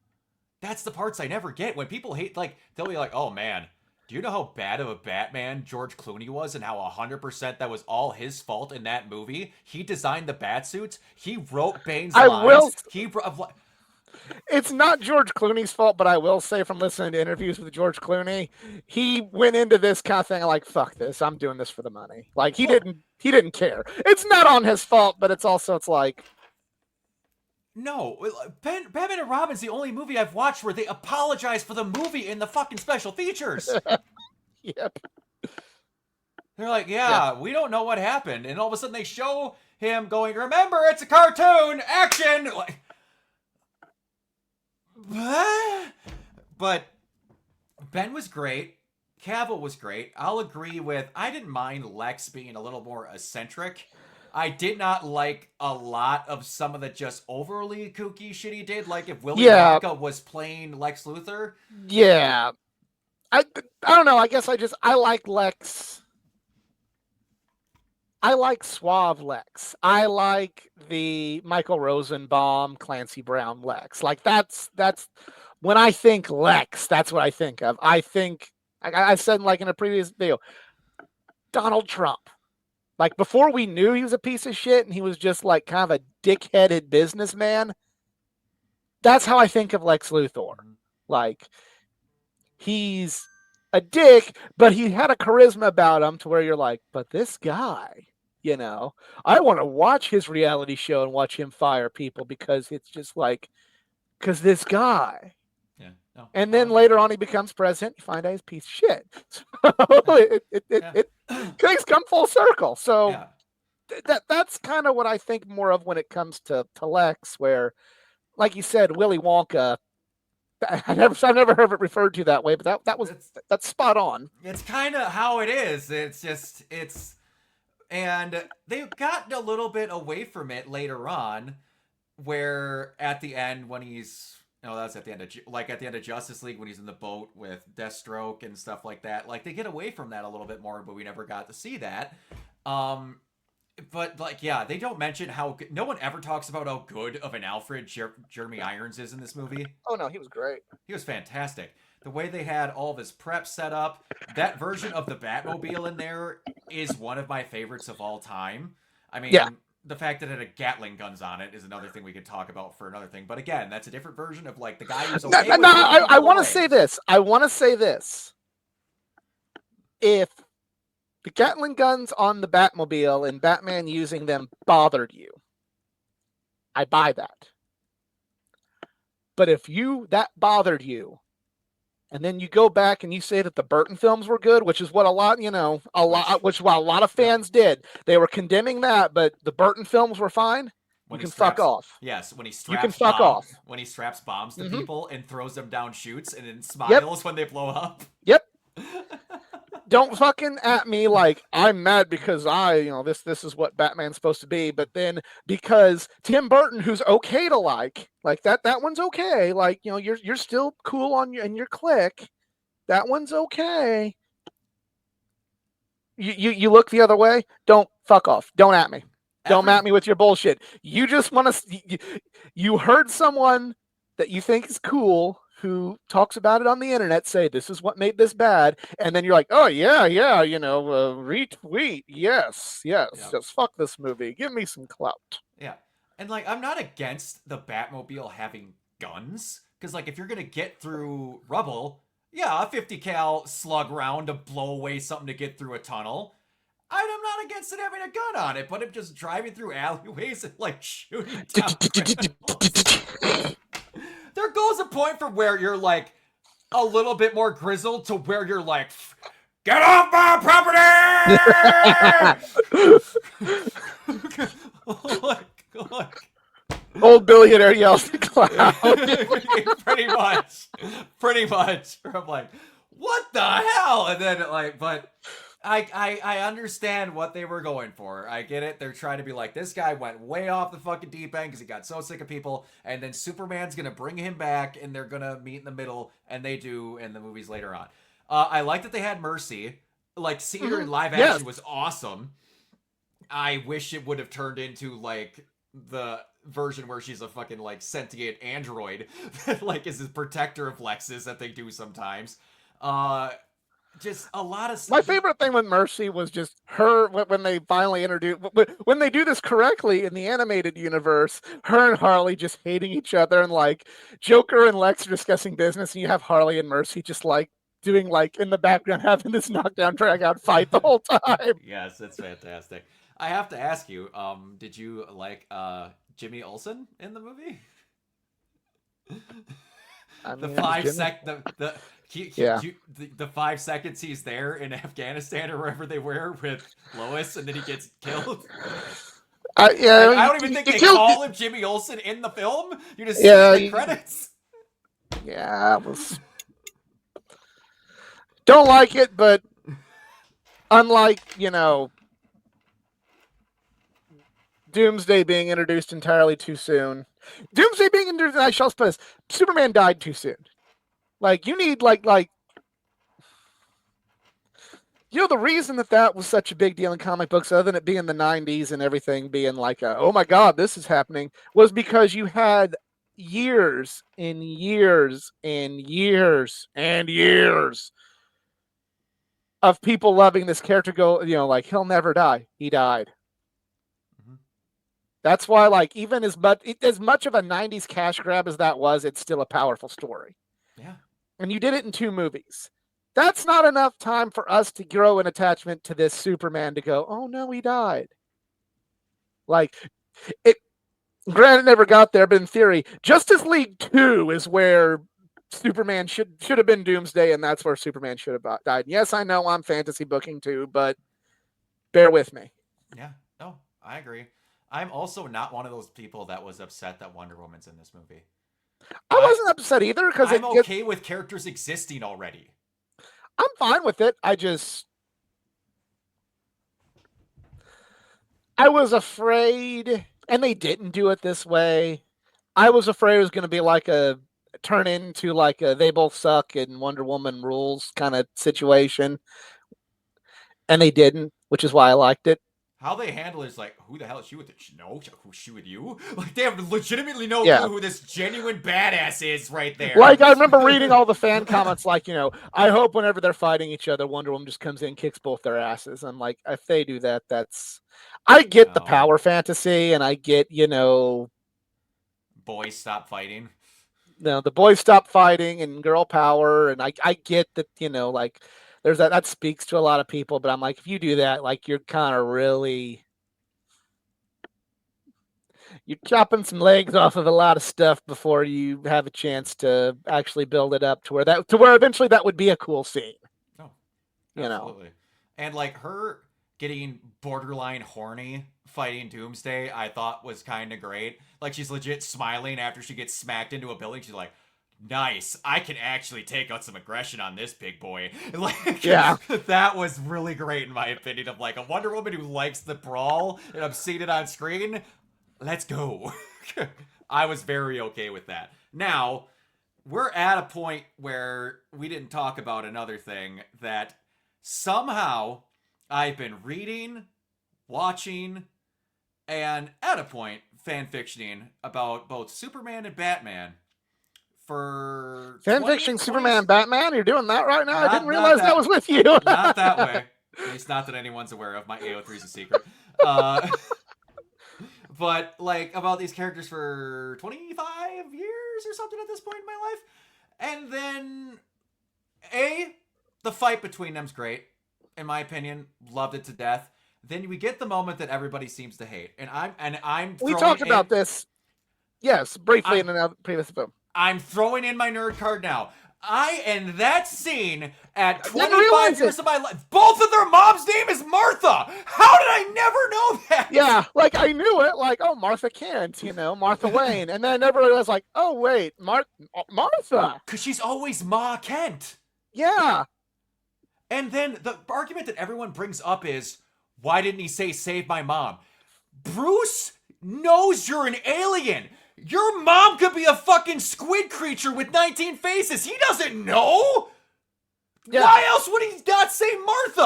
Speaker 2: That's the parts I never get. When people hate, like, they'll be like, oh man, do you know how bad of a Batman George Clooney was and how 100% that was all his fault in that movie? He designed the bat suits. He wrote Bane's
Speaker 1: I
Speaker 2: lines.
Speaker 1: will.
Speaker 2: He
Speaker 1: It's not George Clooney's fault, but I will say from listening to interviews with George Clooney, he went into this kind of thing like, "Fuck this! I'm doing this for the money." Like he
Speaker 2: well,
Speaker 1: didn't care. It's not on his fault, but it's like,
Speaker 2: no, Batman and Robin's the only movie I've watched where they apologize for the movie in the fucking special features.
Speaker 1: yep,
Speaker 2: They're like,
Speaker 1: yeah.
Speaker 2: yeah, we don't know what happened. And all of a sudden they show him going, remember, it's a cartoon, action! Like, what? But Ben was great. Cavill was great. I'll agree with, I didn't mind Lex being a little more eccentric. I did not like a lot of some of the just overly kooky shit he did. Like if Willy
Speaker 1: Yeah,
Speaker 2: Wonka was playing Lex Luthor.
Speaker 1: yeah. I I don't know. I guess I like Lex. I like Suave Lex. I like the Michael Rosenbaum, Clancy Brown Lex. Like that's when I think Lex, that's what I think of. I think I said like in a previous video, Donald Trump. Like before we knew he was a piece of shit and he was just like kind of a dick-headed businessman. That's how I think of Lex Luthor. Like he's a dick, but he had a charisma about him to where you're like, but this guy, I want to watch his reality show and watch him fire people because it's just like, because this guy.
Speaker 2: Yeah, no.
Speaker 1: And then later on, he becomes president. You find out he's a piece of shit. So it things come full circle. So
Speaker 2: Yeah.
Speaker 1: that's kind of what I think more of when it comes to Lex, where, like you said, Willy Wonka. I've never heard it referred to that way, but that's spot on.
Speaker 2: It's kind of how it is. And they've gotten a little bit away from it later on, where at the end when he's that's at the end of at the end of Justice League when he's in the boat with Deathstroke and stuff like that. Like they get away from that a little bit more, but we never got to see that. But like yeah, they don't mention how good, no one ever talks about how good of an Alfred Jeremy Irons is in this movie.
Speaker 1: Oh no, he was great.
Speaker 2: He was fantastic. The way they had all of his prep set up, that version of the Batmobile in there is one of my favorites of all time. I
Speaker 1: Yeah.
Speaker 2: mean, the fact that it had Gatling guns on it is another thing we could talk about for another thing. But again, that's a different version of like the guy who's okay with putting
Speaker 1: I
Speaker 2: people
Speaker 1: want to
Speaker 2: away.
Speaker 1: say this. I want to say this. If the Gatling guns on the Batmobile and Batman using them bothered you, I buy that. But if that bothered you, and then you go back and you say that the Burton films were good, which is what a lot of fans did. They were condemning that, but the Burton films were fine. You can fuck off.
Speaker 2: Yes, when he
Speaker 1: You can
Speaker 2: straps
Speaker 1: fuck off.
Speaker 2: when he straps bombs to people and throws them down chutes and then
Speaker 1: Yep.
Speaker 2: smiles when they blow up.
Speaker 1: Yep. Don't fucking at me like I'm mad because this is what Batman's supposed to be, but then because Tim Burton, who's okay to like that one's okay, like you're still cool on your clique, that one's okay. You look the other way, don't fuck off, don't at me, don't at me with your bullshit. You just want to, you heard someone that you think is cool who talks about it on the internet say this is what made this bad, and then you're like, oh yeah, retweet, yes, just fuck this movie, give me some clout.
Speaker 2: Yeah, and like I'm not against the Batmobile having guns, because like if you're gonna get through rubble, yeah, a 50 cal slug round to blow away something to get through a tunnel. I'm not against it having a gun on it, but I'm just driving through alleyways and like shooting down criminals. There goes a point from where you're like a little bit more grizzled to where you're like, get off my property! like,
Speaker 1: old billionaire yells at cloud.
Speaker 2: pretty much. I'm like, what the hell? And then like, but I understand what they were going for. I get it. They're trying to be like, this guy went way off the fucking deep end because he got so sick of people, and then Superman's gonna bring him back, and they're gonna meet in the middle, and they do in the movies later on. I like that they had Mercy. Like, seeing her in live action was awesome. I wish it would have turned into like the version where she's a fucking like sentient android that like is a protector of Lex's that they do sometimes. Just a lot of stuff.
Speaker 1: My favorite thing with Mercy was just her when they finally introduce, when they do this correctly in the animated universe, her and Harley just hating each other, and like Joker and Lex are discussing business, and you have Harley and Mercy just like doing like in the background having this knockdown drag out fight the whole time.
Speaker 2: Yes, it's fantastic. I have to ask you, did you like Jimmy Olsen in the movie? I mean, the 5 seconds he's there in Afghanistan or wherever they were with Lois, and then he gets killed. I don't even think they call him Jimmy Olsen in the film. You just see the credits.
Speaker 1: Yeah, don't like it, but unlike Doomsday being introduced entirely too soon. Doomsday being introduced, I shall suppose, Superman died too soon. Like, you need, like, the reason that was such a big deal in comic books, other than it being the 90s and everything being like, oh my God, this is happening, was because you had years and years and years and years of people loving this character go, like, he'll never die. He died. That's why, like, even as much of a 90s cash grab as that was, it's still a powerful story.
Speaker 2: Yeah. And
Speaker 1: you did it in 2 movies. That's not enough time for us to grow an attachment to this Superman to go, oh no, he died. Like, granted, never got there, but in theory, Justice League 2 is where Superman should have been Doomsday, and that's where Superman should have died. Yes, I know I'm fantasy booking too, but bear with me.
Speaker 2: Yeah, no, I agree. I'm also not one of those people that was upset that Wonder Woman's in this movie.
Speaker 1: I wasn't upset either, because
Speaker 2: I'm okay with characters existing already.
Speaker 1: I'm fine with it. I was afraid, and they didn't do it this way. I was afraid it was going to be like turn into like a they both suck and Wonder Woman rules kind of situation. And they didn't, which is why I liked it.
Speaker 2: how they handle it is like, who the hell is she with? No, who's she with you? Like they have legitimately no
Speaker 1: Yeah.
Speaker 2: clue who this genuine badass is right there.
Speaker 1: Like, I remember reading all the fan comments, like, I hope whenever they're fighting each other, Wonder Woman just comes in and kicks both their asses. I'm like, if they do that, I get the
Speaker 2: No.
Speaker 1: power fantasy, and I get,
Speaker 2: Boys, stop fighting.
Speaker 1: the boys stop fighting and girl power, and I get that, like, there's that speaks to a lot of people, but I'm like, if you do that, like, you're kind of really, you're chopping some legs off of a lot of stuff before you have a chance to actually build it up to where eventually that would be a cool scene.
Speaker 2: No,
Speaker 1: You know.
Speaker 2: absolutely. And like her getting borderline horny fighting Doomsday, I thought was kind of great. Like she's legit smiling after she gets smacked into a building. She's like, "Nice, I can actually take out some aggression on this big boy." Like,
Speaker 1: Yeah.
Speaker 2: that was really great in my opinion. Of like a Wonder Woman who likes the brawl, and I'm seeing it on screen. Let's go. I was very okay with that. Now, we're at a point where we didn't talk about another thing that somehow I've been reading, watching, and at a point fan fictioning about both Superman and Batman for
Speaker 1: Fanfiction
Speaker 2: 20,
Speaker 1: Superman and Batman? You're doing that right now? I didn't
Speaker 2: not
Speaker 1: realize that was with you.
Speaker 2: not that way. At least not that anyone's aware of. My AO3 is a secret. But like about these characters for 25 years or something at this point in my life. And then the fight between them's great, in my opinion. Loved it to death. Then we get the moment that everybody seems to hate, and I'm
Speaker 1: We talked about this, yes, briefly in another previous film.
Speaker 2: I'm throwing in my nerd card now. And that scene at
Speaker 1: Didn't
Speaker 2: 25
Speaker 1: realize
Speaker 2: years
Speaker 1: it.
Speaker 2: of my life, both of their mom's name is Martha. How did I never know that?
Speaker 1: Yeah, like I knew it, like, oh, Martha Kent, Martha Wayne, and then I never realized, like, oh wait, Martha.
Speaker 2: Because she's always Ma Kent.
Speaker 1: Yeah.
Speaker 2: And then the argument that everyone brings up is, why didn't he say save my mom? Bruce knows you're an alien. Your mom could be a fucking squid creature with 19 faces. He doesn't know. Yeah. Why else would he not say Martha?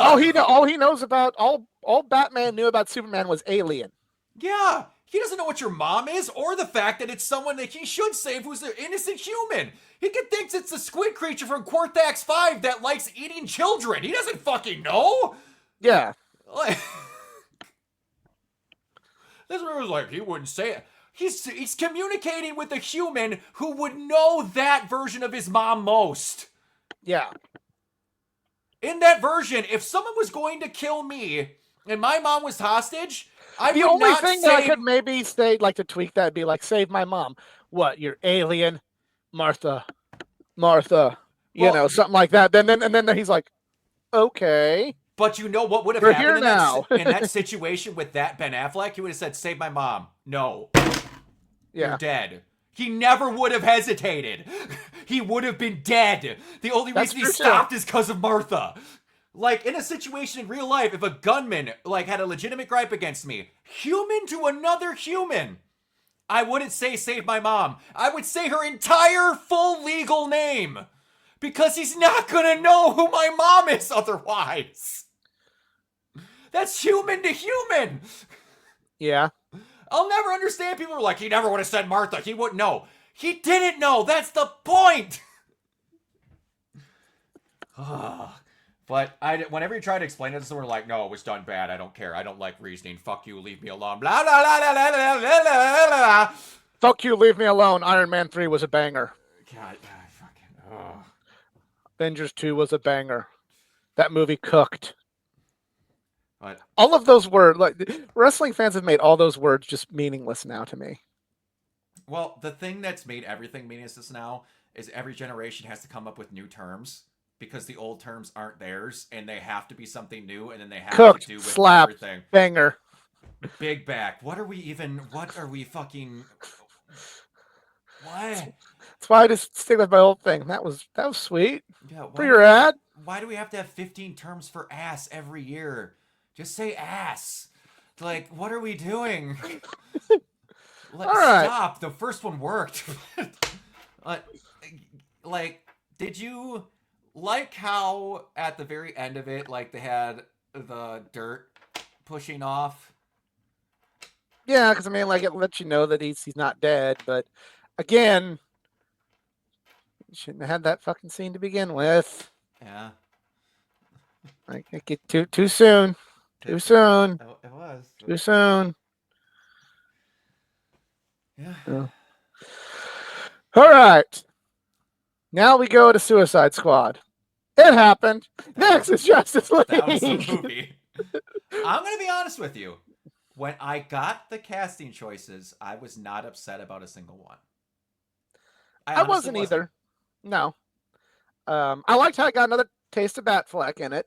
Speaker 1: All he knows about all Batman knew about Superman was Alien.
Speaker 2: Yeah. He doesn't know what your mom is, or the fact that it's someone that he should save who's an innocent human. He thinks it's a squid creature from Quartax 5 that likes eating children. He doesn't fucking know.
Speaker 1: Yeah.
Speaker 2: This one was like, he wouldn't say it. He's communicating with a human who would know that version of his mom most.
Speaker 1: Yeah.
Speaker 2: In that version, if someone was going to kill me and my mom was hostage,
Speaker 1: the only thing that I could maybe say, like, to tweak that, would be like, save my mom. What? You're alien, Martha, something like that. Then he's like, okay.
Speaker 2: But you know what would have happened in that situation with that Ben Affleck? He would have said, save my mom. No. You're dead. He never would have hesitated. He would have been dead. The only reason he stopped is because of Martha. Like, in a situation in real life, if a gunman, like, had a legitimate gripe against me, human to another human, I wouldn't say save my mom. I would say her entire full legal name. Because he's not gonna know who my mom is otherwise. That's human to human.
Speaker 1: Yeah.
Speaker 2: I'll never understand people who are like, he never would have said Martha. He wouldn't know. He didn't know. That's the point. But whenever you try to explain it to someone, like, no, it was done bad. I don't care. I don't like reasoning. Fuck you. Leave me alone. Blah, blah, blah, blah, blah, blah, blah, blah.
Speaker 1: Fuck you. Leave me alone. Iron Man 3 was a banger.
Speaker 2: God, fucking. Oh.
Speaker 1: Avengers 2 was a banger. That movie cooked.
Speaker 2: What?
Speaker 1: All of those words, like, wrestling fans have made all those words just meaningless now to me.
Speaker 2: Well, the thing that's made everything meaningless now is every generation has to come up with new terms because the old terms aren't theirs, and they have to be something new, and then they have
Speaker 1: cooked,
Speaker 2: to do with
Speaker 1: slap,
Speaker 2: everything.
Speaker 1: Banger.
Speaker 2: Big back. What are we fucking... What?
Speaker 1: That's why I just stick with my old thing. That was sweet.
Speaker 2: Yeah,
Speaker 1: for your ad.
Speaker 2: Why do we have to have 15 terms for ass every year? Just say ass. Like, what are we doing? Stop. The first one worked. Like, did you like how at the very end of it, like, they had the dirt pushing off.
Speaker 1: Yeah, because I mean, like, it lets you know that he's not dead, but again, you shouldn't have had that fucking scene to begin with.
Speaker 2: Yeah.
Speaker 1: Like, it get too soon, too soon,
Speaker 2: It was.
Speaker 1: too soon.
Speaker 2: Yeah.
Speaker 1: Yeah. All right, now we go to Suicide Squad. It happened. Next is Justice
Speaker 2: That was the
Speaker 1: League.
Speaker 2: movie. I'm gonna be honest with you. When I got the casting choices, I was not upset about a single one. I
Speaker 1: I
Speaker 2: honestly
Speaker 1: wasn't
Speaker 2: wasn't.
Speaker 1: either. No. I liked how I got another taste of Batfleck in it.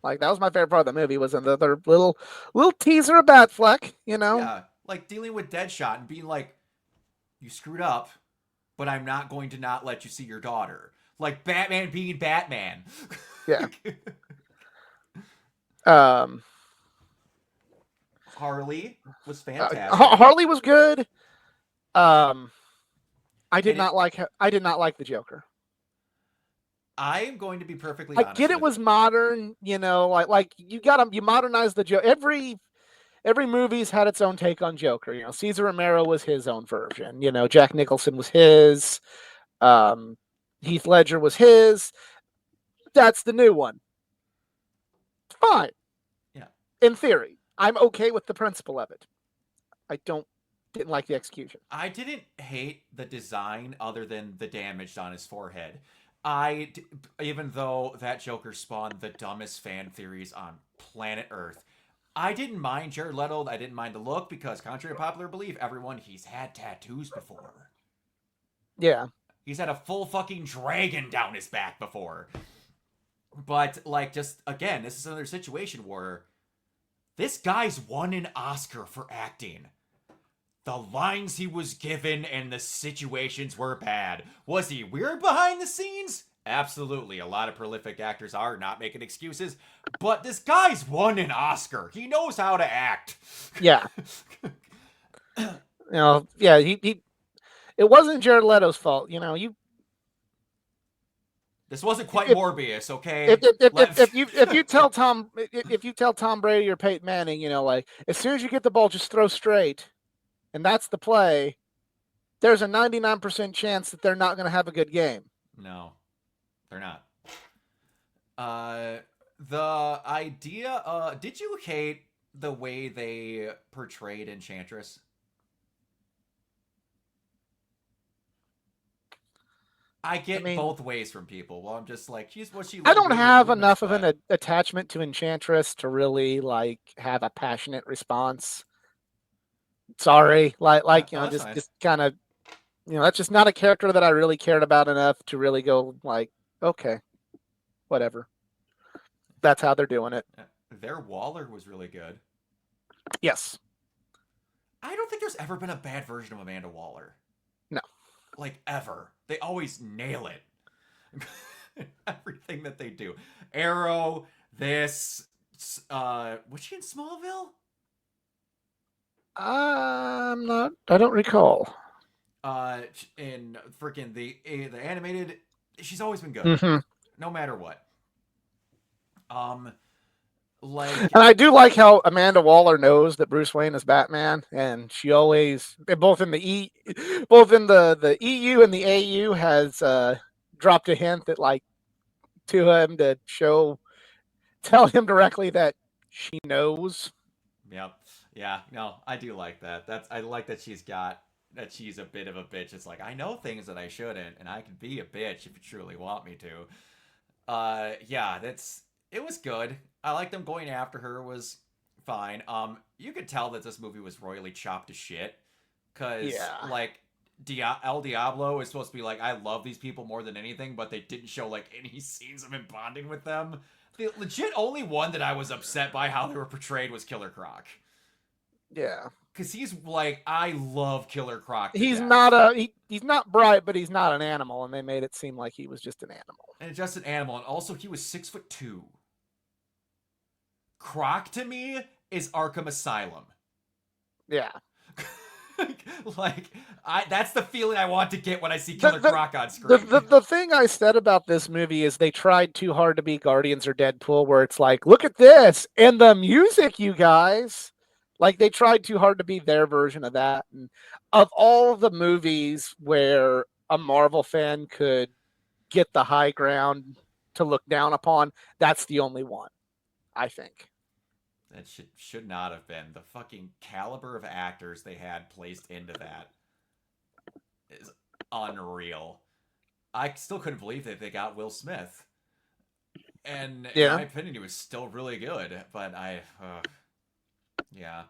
Speaker 1: Like that was my favorite part of the movie was another little teaser of Batfleck.
Speaker 2: Yeah, like dealing with Deadshot and being like, "You screwed up, but I'm not going to not let you see your daughter." Like Batman being Batman.
Speaker 1: Yeah. Um,
Speaker 2: Harley was fantastic.
Speaker 1: Harley was good. Um, I did
Speaker 2: And
Speaker 1: not like the Joker.
Speaker 2: I am going to be perfectly
Speaker 1: I get
Speaker 2: honest
Speaker 1: it
Speaker 2: with you.
Speaker 1: was modern. Like you modernize the Joker. Every movie's had its own take on Joker. Cesar Romero was his own version. Jack Nicholson was his. Um, Heath Ledger was his. That's the new one. Fine.
Speaker 2: Yeah.
Speaker 1: In theory, I'm okay with the principle of it. I didn't like the execution.
Speaker 2: I didn't hate the design other than the damage on his forehead. Even though that Joker spawned the dumbest fan theories on planet Earth, I didn't mind Jared Leto. I didn't mind the look because, contrary to popular belief, he's had tattoos before.
Speaker 1: Yeah.
Speaker 2: He's had a full fucking dragon down his back before. But, like, just again, this is another situation where this guy's won an Oscar for acting. The lines he was given and the situations were bad. Was he weird behind the scenes? Absolutely. A lot of prolific actors are, not making excuses. But this guy's won an Oscar. He knows how to act.
Speaker 1: Yeah. Yeah, he it wasn't Jared Leto's fault.
Speaker 2: This wasn't quite
Speaker 1: If
Speaker 2: Morbius, okay?
Speaker 1: if you tell Tom Brady or Peyton Manning, like as soon as you get the ball, just throw straight, and that's the play. There's a 99% chance that they're not going to have a good game.
Speaker 2: No, they're not. The idea, did you hate the way they portrayed Enchantress? I
Speaker 1: I
Speaker 2: get
Speaker 1: mean,
Speaker 2: both ways from people. Well, I'm just like, she's what she
Speaker 1: I
Speaker 2: led
Speaker 1: don't have
Speaker 2: movements,
Speaker 1: enough of an
Speaker 2: but
Speaker 1: attachment to Enchantress to really like have a passionate response. Sorry,
Speaker 2: no,
Speaker 1: like
Speaker 2: no, that's fine.
Speaker 1: just kind of that's just not a character that I really cared about enough to really go like, okay, whatever. That's how they're doing it.
Speaker 2: Their Waller was really good.
Speaker 1: Yes.
Speaker 2: I don't think there's ever been a bad version of Amanda Waller.
Speaker 1: No.
Speaker 2: Like, ever. They always nail it. Everything that they do. Arrow, this, was she in Smallville?
Speaker 1: I'm not. I don't recall.
Speaker 2: In freaking the animated, she's always been good.
Speaker 1: Mm-hmm.
Speaker 2: No matter what. Um,
Speaker 1: And
Speaker 2: like,
Speaker 1: I do like how Amanda Waller knows that Bruce Wayne is Batman, and she always, both in the EU and the AU, has dropped a hint that like to him to tell him directly that she knows.
Speaker 2: yep. Yeah, no, I do like that. I like that that she's a bit of a bitch. It's like, I know things that I shouldn't, and I can be a bitch if you truly want me to. Yeah, it was good. I like them going after her was fine. You could tell that this movie was royally chopped to shit. Cause
Speaker 1: Yeah,
Speaker 2: like El Diablo is supposed to be like, I love these people more than anything, but they didn't show like any scenes of him bonding with them. The legit only one that I was upset by how they were portrayed was Killer Croc.
Speaker 1: yeah.
Speaker 2: Cause he's like, I love Killer Croc to
Speaker 1: He's
Speaker 2: death.
Speaker 1: not he's not bright, but he's not an animal, and they made it seem like he was just an animal.
Speaker 2: And just an animal, and also he was 6'2". Croc to me is Arkham Asylum.
Speaker 1: Yeah,
Speaker 2: like that's the feeling I want to get when I see
Speaker 1: The,
Speaker 2: Killer
Speaker 1: the
Speaker 2: Croc on
Speaker 1: the,
Speaker 2: screen.
Speaker 1: the the thing I said about this movie is they tried too hard to be Guardians or Deadpool, where it's like, look at this and the music, you guys. Like they tried too hard to be their version of that. And of all the movies where a Marvel fan could get the high ground to look down upon, that's the only one, I think.
Speaker 2: That should not have been. The fucking caliber of actors they had placed into that is unreal. I still couldn't believe that they got Will Smith. And in
Speaker 1: Yeah.
Speaker 2: my opinion, he was still really good. But yeah.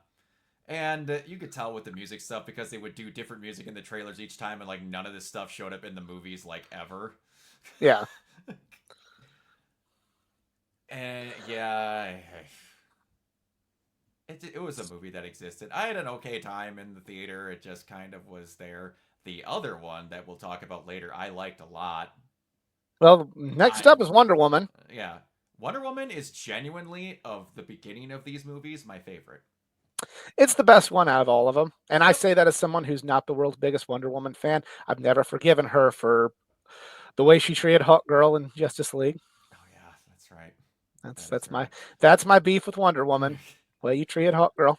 Speaker 2: And you could tell with the music stuff because they would do different music in the trailers each time, and like none of this stuff showed up in the movies like ever.
Speaker 1: Yeah.
Speaker 2: And yeah, it was a movie that existed. I had an okay time in the theater. It just kind of was there. The other one that we'll talk about later, I liked a lot.
Speaker 1: Well, next
Speaker 2: I
Speaker 1: up is Wonder Woman.
Speaker 2: Yeah, Wonder Woman is genuinely of the beginning of these movies my favorite.
Speaker 1: It's the best one out of all of them. And I
Speaker 2: Yep.
Speaker 1: say that as someone who's not the world's biggest Wonder Woman fan. I've never forgiven her for the way she treated Hawk Girl in Justice League.
Speaker 2: Oh yeah, that's right.
Speaker 1: That's
Speaker 2: That is
Speaker 1: that's my
Speaker 2: right.
Speaker 1: that's my beef with Wonder Woman. Way you treated Hawk Girl.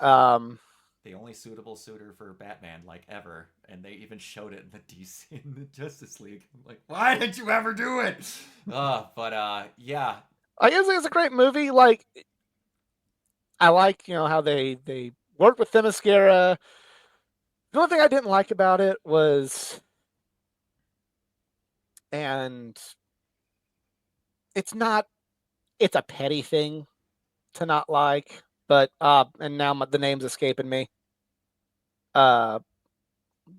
Speaker 1: Um,
Speaker 2: The only suitable suitor for Batman like ever, and they even showed it in the DC in the Justice League. I'm like, why did you ever do it? But yeah.
Speaker 1: I guess it's a great movie. Like I like how they worked with Themyscira. The only thing I didn't like about it was, and it's not, it's a petty thing to not like, but and now the name's escaping me. Uh,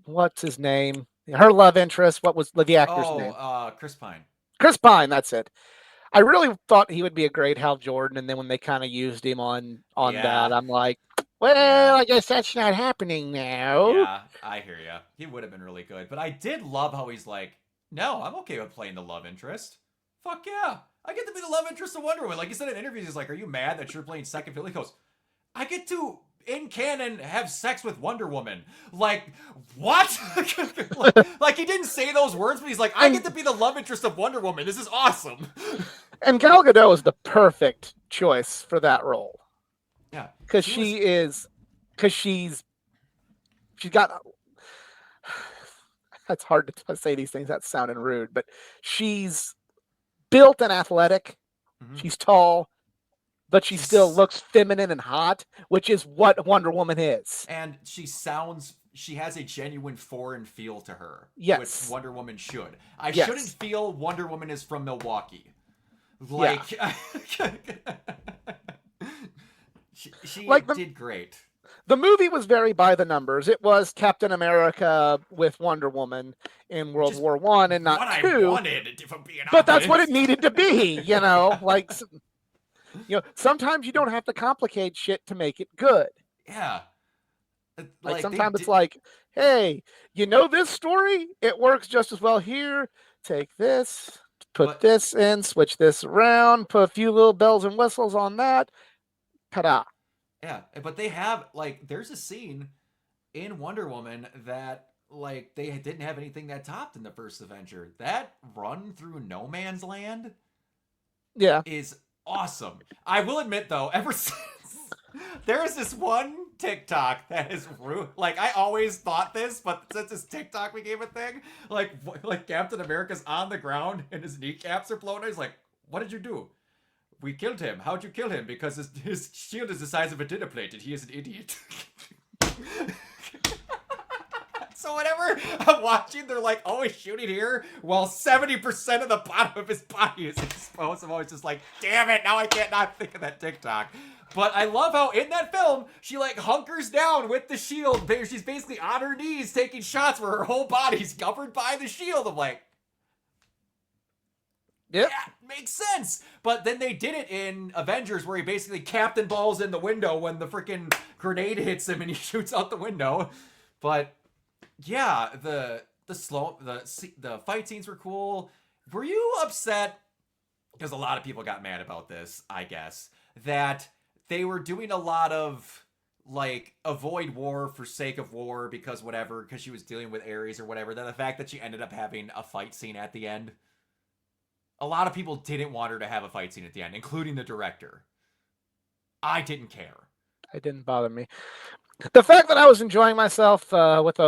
Speaker 1: what's his name? Her love interest. What was the actor's
Speaker 2: Oh,
Speaker 1: name?
Speaker 2: Chris Pine.
Speaker 1: Chris Pine. That's it. I really thought he would be a great Hal Jordan, and then when they kind of used him on that,
Speaker 2: Yeah,
Speaker 1: I'm like, well,
Speaker 2: yeah,
Speaker 1: I guess that's not happening now.
Speaker 2: yeah. I hear you. He would have been really good, but I did love how he's like, no, I'm okay with playing the love interest. Fuck yeah, I get to be the love interest of Wonder Woman. Like he said in interviews, he's like, are you mad that you're playing second fiddle? He goes, I get to in canon have sex with Wonder Woman. Like what? like he didn't say those words, but he's like, I get
Speaker 1: And
Speaker 2: to be the love interest of Wonder Woman. This is awesome.
Speaker 1: and Gal Gadot is the perfect choice for that role
Speaker 2: yeah,
Speaker 1: because
Speaker 2: she was.
Speaker 1: because she's got. That's hard to say these things. That's sounding rude, but she's built and athletic.
Speaker 2: Mhm.
Speaker 1: She's tall, but she still
Speaker 2: She's
Speaker 1: looks feminine and hot, which is what Wonder Woman is.
Speaker 2: and she has a genuine foreign feel to her, which
Speaker 1: Yes.
Speaker 2: Wonder Woman should. I shouldn't
Speaker 1: Yes.
Speaker 2: feel Wonder Woman is from Milwaukee.
Speaker 1: Yeah.
Speaker 2: Like she
Speaker 1: Like
Speaker 2: did great.
Speaker 1: the movie was very by the numbers. It was Captain America with Wonder Woman in
Speaker 2: Which
Speaker 1: World
Speaker 2: is
Speaker 1: War One and not
Speaker 2: what I
Speaker 1: two,
Speaker 2: wanted, if I'm being
Speaker 1: but that's what it
Speaker 2: honest.
Speaker 1: needed to be. Like sometimes you don't have to complicate shit to make it good.
Speaker 2: Yeah.
Speaker 1: Like
Speaker 2: Like they
Speaker 1: sometimes it's
Speaker 2: did
Speaker 1: like, hey, this story? It works just as well here. Take this, put
Speaker 2: but
Speaker 1: this in, switch this around, put a few little bells and whistles on that. Ta-da.
Speaker 2: yeah, but they have like there's a scene in Wonder Woman that like they didn't have anything that topped in the first Avenger. That run through no man's land
Speaker 1: Yeah.
Speaker 2: is awesome. I will admit though, ever since there is this one TikTok that is like I always thought this, but since this TikTok became a thing, like Captain America's on the ground and his kneecaps are blown. He's like, "What did you do? We killed him. How'd you kill him? Because his shield is the size of a dinner plate, and he is an idiot." So whenever I'm watching, they're like always shooting here, while 70% of the bottom of his body is exposed. I'm always just like, damn it, now I can't not think of that TikTok. But I love how in that film, she like hunkers down with the shield. She's basically on her knees taking shots where her whole body's covered by the shield. I'm like,
Speaker 1: Yep.
Speaker 2: yeah, makes sense. But then they did it in Avengers where he basically captain balls in the window when the freaking grenade hits him and he shoots out the window. But yeah, the fight scenes were cool. Were you upset? Because a lot of people got mad about this, I guess, that they were doing a lot of like avoid war for sake of war because whatever, because she was dealing with Ares or whatever. Then the fact that she ended up having a fight scene at the end, a lot of people didn't want her to have a fight scene at the end, including the director. I didn't care.
Speaker 1: It didn't bother me. The fact that I was enjoying myself with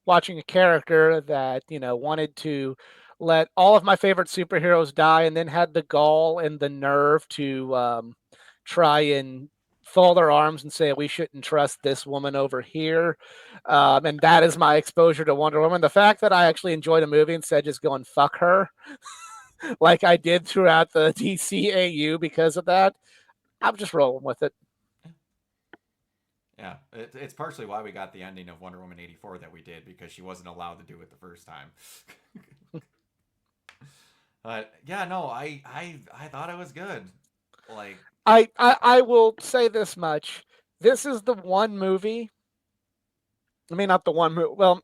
Speaker 1: watching a character that, wanted to let all of my favorite superheroes die and then had the gall and the nerve to try and fold their arms and say, we shouldn't trust this woman over here. And that is my exposure to Wonder Woman. The fact that I actually enjoyed a movie instead of just going, fuck her, like I did throughout the DCAU because of that, I'm just rolling with it.
Speaker 2: Yeah, it's partially why we got the ending of Wonder Woman 84 that we did, because she wasn't allowed to do it the first time. But yeah, no, I thought it was good. Like,
Speaker 1: I will say this much. This is the one movie. I mean, not the one movie. Well,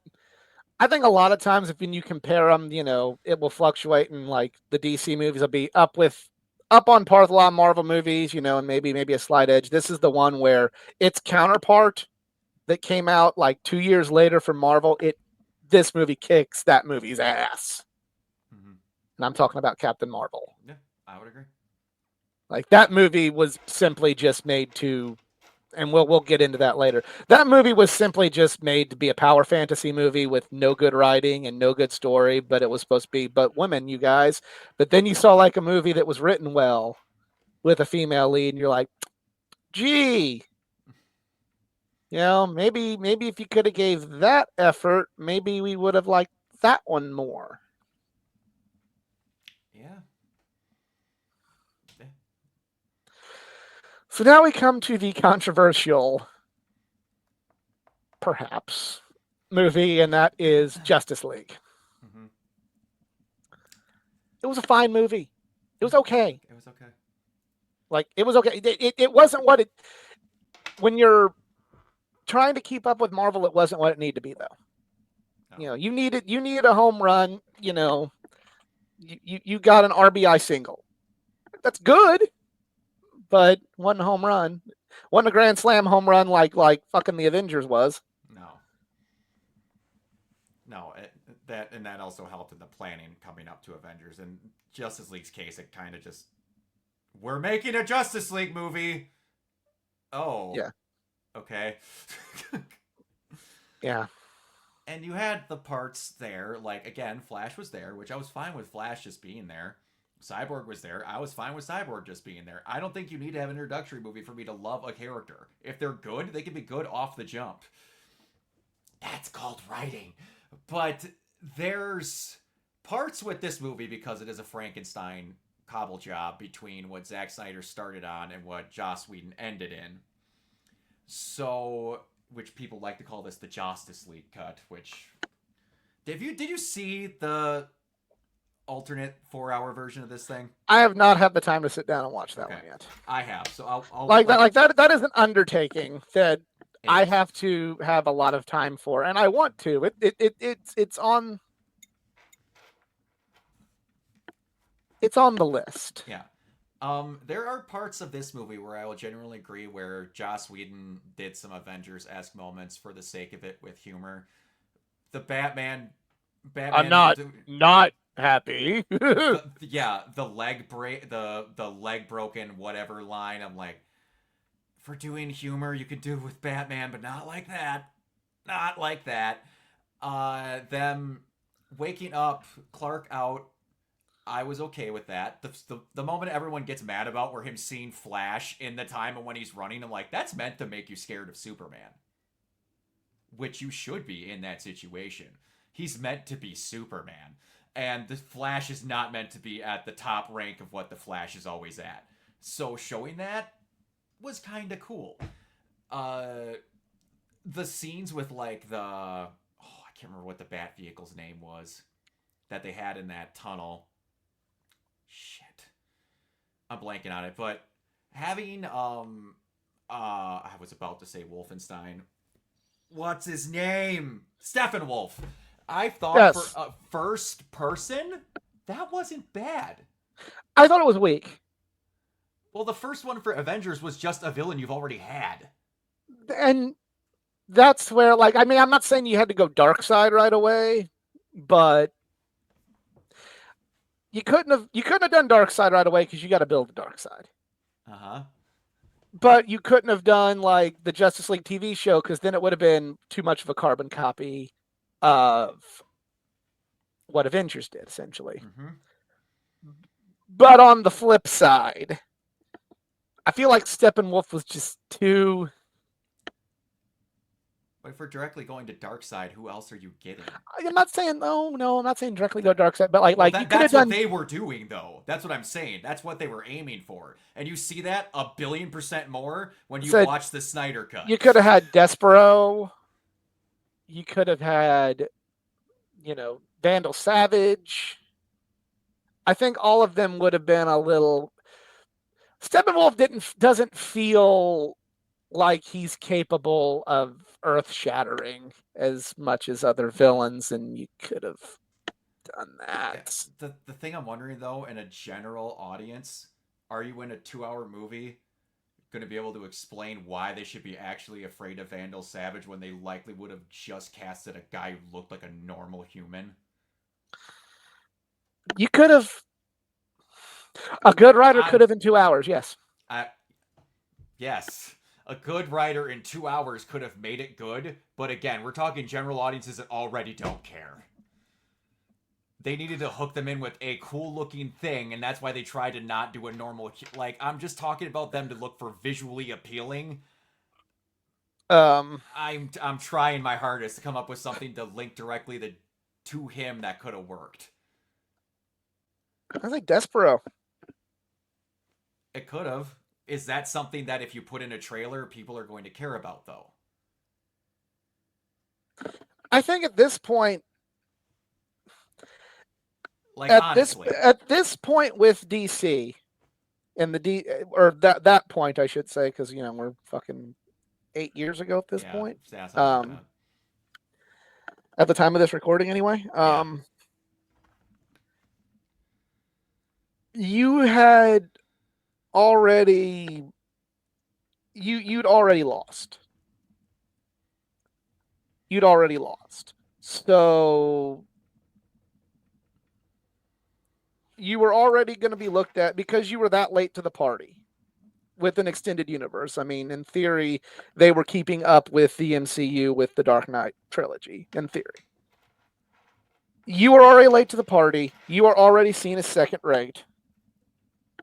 Speaker 1: I think a lot of times, if when you compare them, it will fluctuate, and like the DC movies will be up on par with a lot of Marvel movies, and maybe a slight edge. This is the one where its counterpart that came out like 2 years later from Marvel, this movie kicks that movie's ass.
Speaker 2: mm-hmm.
Speaker 1: And I'm talking about Captain Marvel.
Speaker 2: Yeah, I would agree.
Speaker 1: Like that movie was simply just made to, and we'll get into that later. That movie was simply just made to be a power fantasy movie with no good writing and no good story, but it was supposed to be but women, you guys. But then you saw like a movie that was written well with a female lead, and you're like, gee, maybe if you could have gave that effort, maybe we would have liked that one more.
Speaker 2: Yeah.
Speaker 1: So now we come to the controversial, perhaps, movie, and that is Justice League.
Speaker 2: Mm-hmm.
Speaker 1: It was a fine movie. It was okay.
Speaker 2: It was okay.
Speaker 1: Like, it was okay. It wasn't what it... When you're trying to keep up with Marvel, it wasn't what it needed to be, though. No. You needed a home run. You got an RBI single. That's good, but wasn't a home run. Wasn't a grand slam home run like fucking the Avengers was.
Speaker 2: No, that also helped in the planning coming up to Avengers. In Justice League's case, it kind of just, we're making a Justice League movie. Oh,
Speaker 1: yeah,
Speaker 2: okay.
Speaker 1: Yeah.
Speaker 2: And you had the parts there, like, again, Flash was there, which I was fine with Flash just being there. Cyborg was there. I was fine with Cyborg just being there. I don't think you need to have an introductory movie for me to love a character. If they're good, they can be good off the jump. That's called writing. But there's parts with this movie, because it is a Frankenstein cobble job between what Zack Snyder started on and what Joss Whedon ended in. So, which people like to call this the Justice League cut, which... Did you see the alternate 4-hour version of this thing?
Speaker 1: I have not had the time to sit down and watch that one yet.
Speaker 2: I have, so I'll
Speaker 1: that is an undertaking that I have to have a lot of time for, and I want to. It's on the list.
Speaker 2: Yeah. There are parts of this movie where I will generally agree where Joss Whedon did some Avengers-esque moments for the sake of it with humor. The Batman
Speaker 1: I'm not happy.
Speaker 2: the leg broken whatever line. I'm like, for doing humor you could do with Batman, but not like that. Not like that. Them waking up Clark out, I was okay with that. The moment everyone gets mad about where him seeing Flash in the time and when he's running, I'm like, that's meant to make you scared of Superman. Which you should be in that situation. He's meant to be Superman. And the Flash is not meant to be at the top rank of what the Flash is always at. So showing that was kind of cool. The scenes with like I can't remember what the Bat vehicle's name was that they had in that tunnel. Shit. I'm blanking on it, but having I was about to say Wolfenstein. What's his name? Steppenwolf. I thought for a first person, that wasn't bad.
Speaker 1: I thought it was weak.
Speaker 2: Well, the first one for Avengers was just a villain you've already had.
Speaker 1: and that's where, like, I mean, I'm not saying you had to go dark side right away, but you couldn't have done dark side right away because you got to build the dark side.
Speaker 2: Uh-huh.
Speaker 1: But you couldn't have done like the Justice League TV show because then it would have been too much of a carbon copy of what Avengers did, essentially.
Speaker 2: Mm-hmm.
Speaker 1: But on the flip side, I feel like Steppenwolf was just too.
Speaker 2: But if we're directly going to Darkseid, who else are you getting?
Speaker 1: I'm not saying no, I'm not saying directly go dark side, but like
Speaker 2: Well,
Speaker 1: like you
Speaker 2: that
Speaker 1: could have
Speaker 2: that's what
Speaker 1: done.
Speaker 2: they were doing, though. That's what I'm saying. That's what they were aiming for. And you see that a billion% more when you
Speaker 1: Said
Speaker 2: watch the Snyder Cut.
Speaker 1: you could have had Despero. You could have had, Vandal Savage. I think all of them would have been a little. Steppenwolf doesn't feel like he's capable of earth shattering as much as other villains, and you could have done
Speaker 2: Yeah,
Speaker 1: that.
Speaker 2: the thing I'm wondering, though, in a general audience, are you in a 2 hour movie going to be able to explain why they should be actually afraid of Vandal Savage when they likely would have just casted a guy who looked like a normal human?
Speaker 1: You could have. A good writer could
Speaker 2: I'm
Speaker 1: have in 2 hours, yes.
Speaker 2: I yes. A good writer in 2 hours could have made it good, but again, we're talking general audiences that already don't care. They needed to hook them in with a cool looking thing, and that's why they tried to not do a normal. Like, I'm just talking about them to look for visually appealing.
Speaker 1: Um,
Speaker 2: I'm trying my hardest to come up with something to link directly to him that could have worked.
Speaker 1: I think Despero.
Speaker 2: It could have. Is that something that if you put in a trailer, people are going to care about, though?
Speaker 1: I think at this point,
Speaker 2: Like, honestly.
Speaker 1: at this point with DC and the D or that point I should say, because we're fucking 8 years ago at this
Speaker 2: Yeah,
Speaker 1: point.
Speaker 2: yeah, something like
Speaker 1: Um,
Speaker 2: that.
Speaker 1: at the time of this recording, anyway.
Speaker 2: Yeah.
Speaker 1: You had already you'd already lost. You'd already lost. So you were already going to be looked at because you were that late to the party with an extended universe. I mean, in theory, they were keeping up with the MCU with the Dark Knight trilogy, in theory. You were already late to the party. You are already seen as second rate.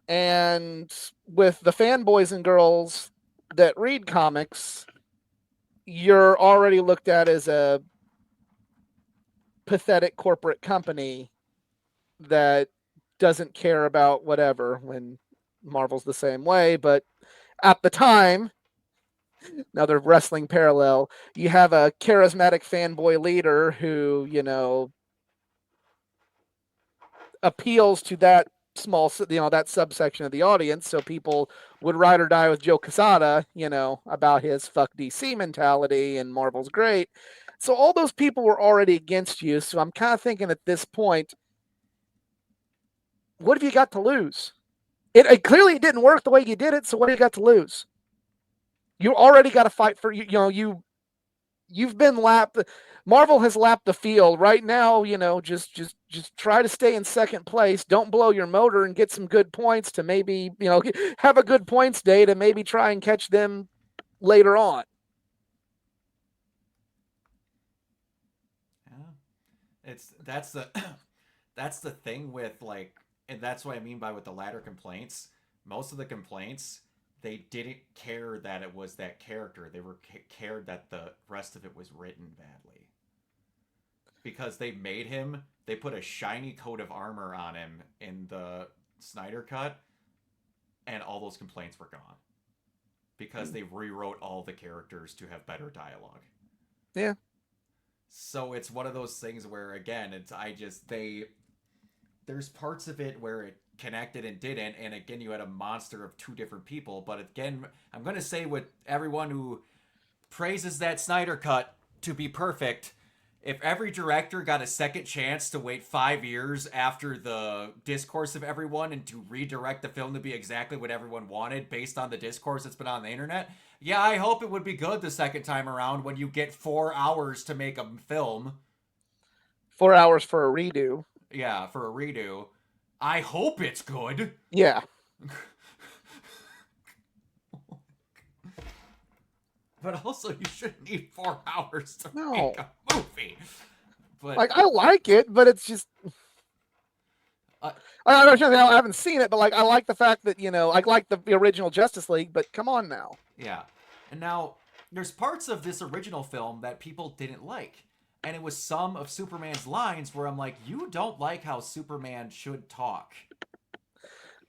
Speaker 1: And with the fanboys and girls that read comics, you're already looked at as a pathetic corporate company that doesn't care about whatever, when Marvel's the same way. But at the time, another wrestling parallel, you have a charismatic fanboy leader who, appeals to that that subsection of the audience. So people would ride or die with Joe Quesada, about his fuck DC mentality and Marvel's great. So all those people were already against you. So I'm kind of thinking at this point, what have you got to lose? It clearly didn't work the way you did it. So what do you got to lose? You already got to fight for you've been lapped. Marvel has lapped the field right now. Just try to stay in second place. Don't blow your motor and get some good points to maybe have a good points day to maybe try and catch them later on.
Speaker 2: Yeah. That's the that's the thing with, like, and that's what I mean by with the latter complaints. Most of the complaints, they didn't care that it was that character. They were cared that the rest of it was written badly. Because they put a shiny coat of armor on him in the Snyder cut, and all those complaints were gone because they rewrote all the characters to have better dialogue.
Speaker 1: Yeah.
Speaker 2: So it's one of those things where, again, there's parts of it where it connected and didn't, and again, you had a monster of two different people. But again, I'm gonna say with everyone who praises that Snyder cut to be perfect, if every director got a second chance to wait 5 years after the discourse of everyone and to redirect the film to be exactly what everyone wanted based on the discourse that's been on the internet, yeah, I hope it would be good the second time around when you get 4 hours to make a film.
Speaker 1: 4 hours for a redo.
Speaker 2: Yeah, for a redo. I hope it's good.
Speaker 1: Yeah.
Speaker 2: But also, you shouldn't need 4 hours to
Speaker 1: No.
Speaker 2: make a movie. But
Speaker 1: Like, I like it, but it's just.
Speaker 2: uh,
Speaker 1: I understand. I haven't seen it, but like, I like the fact that I like the original Justice League. But come on now.
Speaker 2: yeah. And now, there's parts of this original film that people didn't like. And it was some of Superman's lines where I'm like, you don't like how Superman should talk.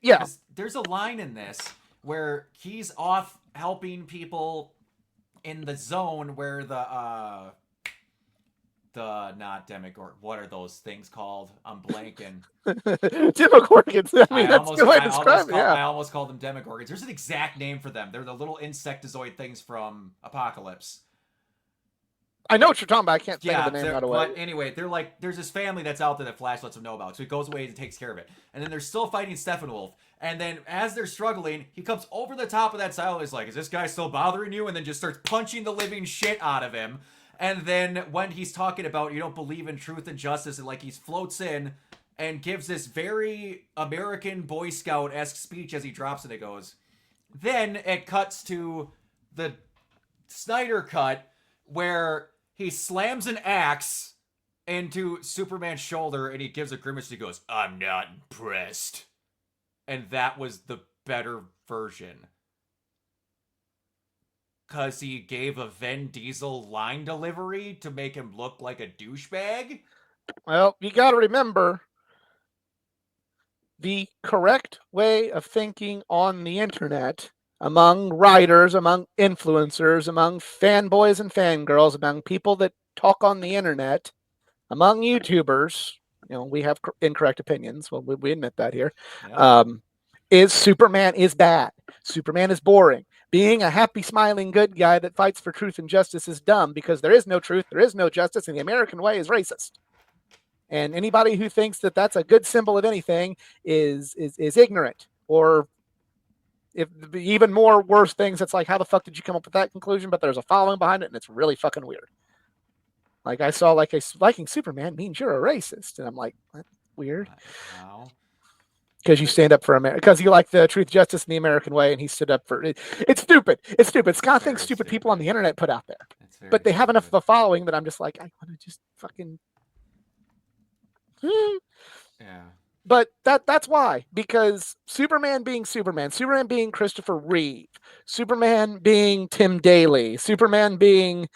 Speaker 1: Yeah.
Speaker 2: Because there's a line in this where he's off helping people in the zone where the not Demogorgon. What are those things called? I'm blanking.
Speaker 1: Demogorgons. I mean, that's a good way to describe it. Yeah.
Speaker 2: I almost called them Demogorgons. There's an exact name for them. They're the little insectozoid things from Apocalypse.
Speaker 1: I know what you're talking about. I can't think
Speaker 2: Yeah,
Speaker 1: of the name right away.
Speaker 2: but anyway, they're like, there's this family that's out there that Flash lets them know about. So he goes away and takes care of it. And then they're still fighting Steppenwolf. And then as they're struggling, he comes over the top of that silo. He's like, is this guy still bothering you? And then just starts punching the living shit out of him. And then when he's talking about you don't believe in truth and justice, and like he floats in and gives this very American Boy Scout-esque speech as he drops it, it goes. Then it cuts to the Snyder cut where he slams an axe into Superman's shoulder and he gives a grimace. He goes, I'm not impressed. And that was the better version. Because he gave a Vin Diesel line delivery to make him look like a douchebag?
Speaker 1: Well, you got to remember the correct way of thinking on the internet among writers, among influencers, among fanboys and fangirls, among people that talk on the internet, among YouTubers. We have incorrect opinions. Well, we admit that here.
Speaker 2: Yep.
Speaker 1: Is Superman is bad. Superman is boring. Being a happy, smiling, good guy that fights for truth and justice is dumb because there is no truth, there is no justice, and the American way is racist. And anybody who thinks that that's a good symbol of anything is ignorant, or if even more worse things. It's like, how the fuck did you come up with that conclusion? But there's a following behind it, and it's really fucking weird. Like, I saw like liking Superman means you're a racist, and I'm like, that's weird.
Speaker 2: Wow.
Speaker 1: Because you stand up for America, because you like the truth, justice, and the American way, and he stood up for it. It's stupid. It's stupid. It's kind of things stupid people on the internet put out there. But they have enough of a following that I'm just like, I want to just fucking.
Speaker 2: Yeah.
Speaker 1: But that's why. Because Superman being Christopher Reeve, Superman being Tim Daly, Superman being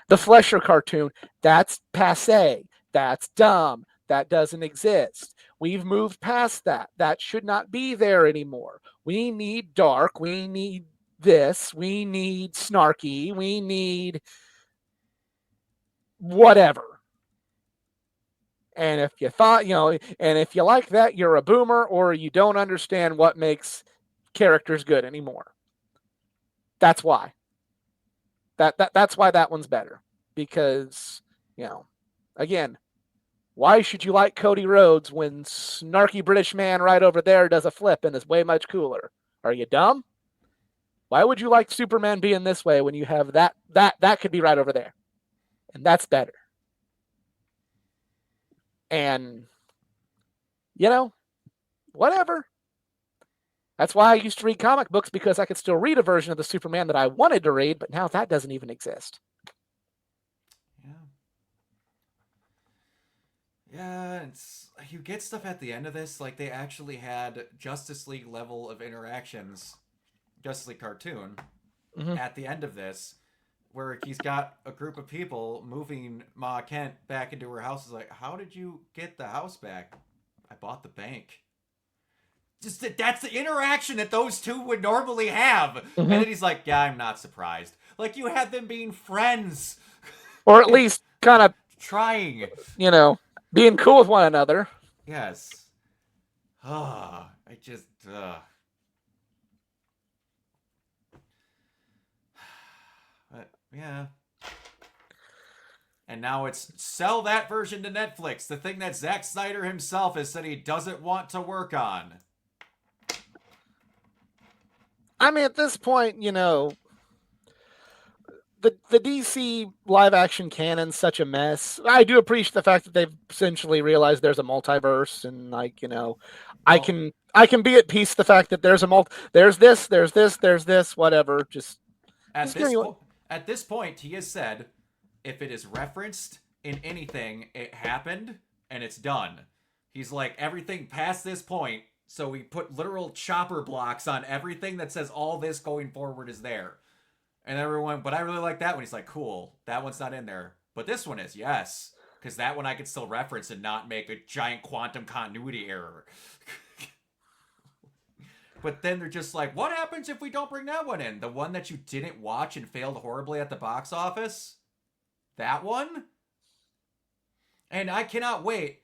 Speaker 1: the Flesher cartoon, that's passé. That's dumb. That doesn't exist. We've moved past that. That should not be there anymore. We need dark. We need this. We need snarky. We need whatever. And if you thought, and if you like that, you're a boomer, or you don't understand what makes characters good anymore. That's why. That's why that one's better. Because, again, why should you like Cody Rhodes when snarky British man right over there does a flip and is way much cooler? Are you dumb? Why would you like Superman being this way when you have that could be right over there? And that's better. And, whatever. That's why I used to read comic books, because I could still read a version of the Superman that I wanted to read, but now that doesn't even exist.
Speaker 2: Yeah, you get stuff at the end of this, like they actually had Justice League level of interactions, Justice League cartoon, at the end of this, where he's got a group of people moving Ma Kent back into her house. Is like, how did you get the house back? I bought the bank. Just that's the interaction that those two would normally have. And then he's like, yeah, I'm not surprised. Like, you had them being friends.
Speaker 1: Or at least kind of
Speaker 2: trying.
Speaker 1: Being cool with one another.
Speaker 2: Yes. But, yeah. And now it's sell that version to Netflix, the thing that Zack Snyder himself has said he doesn't want to work on.
Speaker 1: I mean, at this point, the DC live action canon's such a mess. I do appreciate the fact that they've essentially realized there's a multiverse, and I
Speaker 2: Well,
Speaker 1: can I can be at peace with the fact that there's this, whatever.
Speaker 2: at
Speaker 1: Just give
Speaker 2: this
Speaker 1: me what.
Speaker 2: point, he has said if it is referenced in anything, it happened and it's done. He's like everything past this point. So we put literal chopper blocks on everything that says all this going forward is there. And everyone, but I really like that one. He's like, cool, that one's not in there. But this one is, yes. Because that one I could still reference and not make a giant quantum continuity error. But then they're just like, what happens if we don't bring that one in? The one that you didn't watch and failed horribly at the box office? That one? And I cannot wait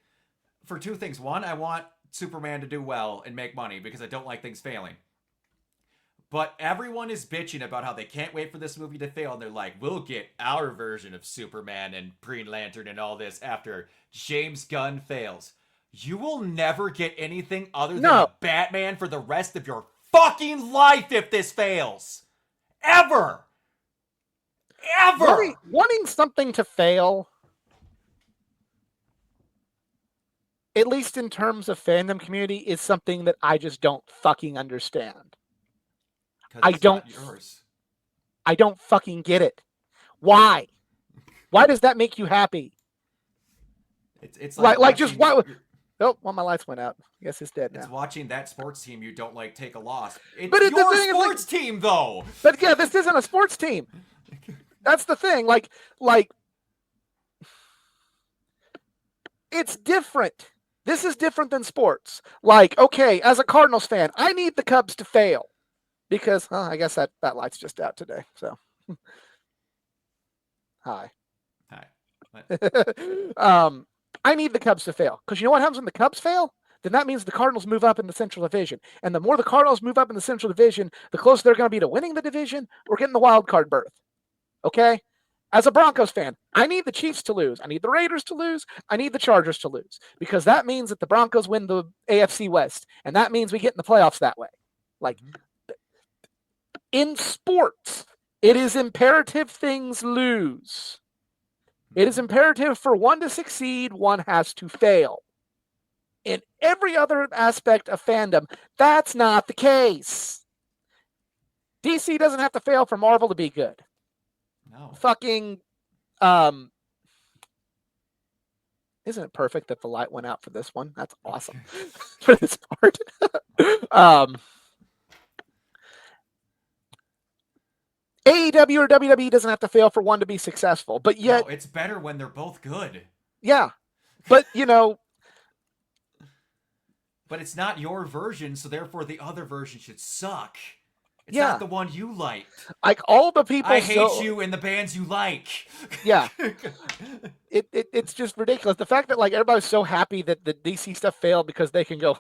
Speaker 2: for two things. One, I want Superman to do well and make money because I don't like things failing. But everyone is bitching about how they can't wait for this movie to fail. And they're like, we'll get our version of Superman and Green Lantern and all this after James Gunn fails. You will never get anything other than
Speaker 1: No,
Speaker 2: a Batman for the rest of your fucking life if this fails. Ever. Ever.
Speaker 1: wanting something to fail, at least in terms of fandom community, is something that I just don't fucking understand.
Speaker 2: Because
Speaker 1: I
Speaker 2: it's
Speaker 1: don't
Speaker 2: not yours.
Speaker 1: I don't fucking get it. Why? Why does that make you happy?
Speaker 2: It's like
Speaker 1: Just
Speaker 2: watching
Speaker 1: why? Oh, well, my lights went out. I guess it's dead now.
Speaker 2: it's watching that sports team you don't like take a loss. It's
Speaker 1: But the
Speaker 2: your
Speaker 1: thing is,
Speaker 2: sports team though.
Speaker 1: But yeah, this isn't a sports team. That's the thing. Like it's different. This is different than sports. Like, okay, as a Cardinals fan, I need the Cubs to fail because I guess that light's just out today. So, hi.
Speaker 2: Hi.
Speaker 1: I need the Cubs to fail because you know what happens when the Cubs fail? Then that means the Cardinals move up in the Central Division. And the more the Cardinals move up in the Central Division, the closer they're going to be to winning the division or getting the wild card berth. Okay? As a Broncos fan, I need the Chiefs to lose. I need the Raiders to lose. I need the Chargers to lose because that means that the Broncos win the AFC West. And that means we get in the playoffs that way. Like, in sports, it is imperative things lose. It is imperative for one to succeed, one has to fail. In every other aspect of fandom, that's not the case. DC doesn't have to fail for Marvel to be good.
Speaker 2: No.
Speaker 1: Fucking, isn't it perfect that the light went out for this one? That's awesome. For this part. AEW or WWE doesn't have to fail for one to be successful, but yet...
Speaker 2: No, it's better when they're both good.
Speaker 1: Yeah, but,
Speaker 2: But it's not your version, so therefore the other version should suck. It's
Speaker 1: Yeah.
Speaker 2: not the one you liked.
Speaker 1: Like, all the people...
Speaker 2: I hate you and the bands you like.
Speaker 1: Yeah. It's just ridiculous. The fact that, like, everybody's so happy that the DC stuff failed because they can go,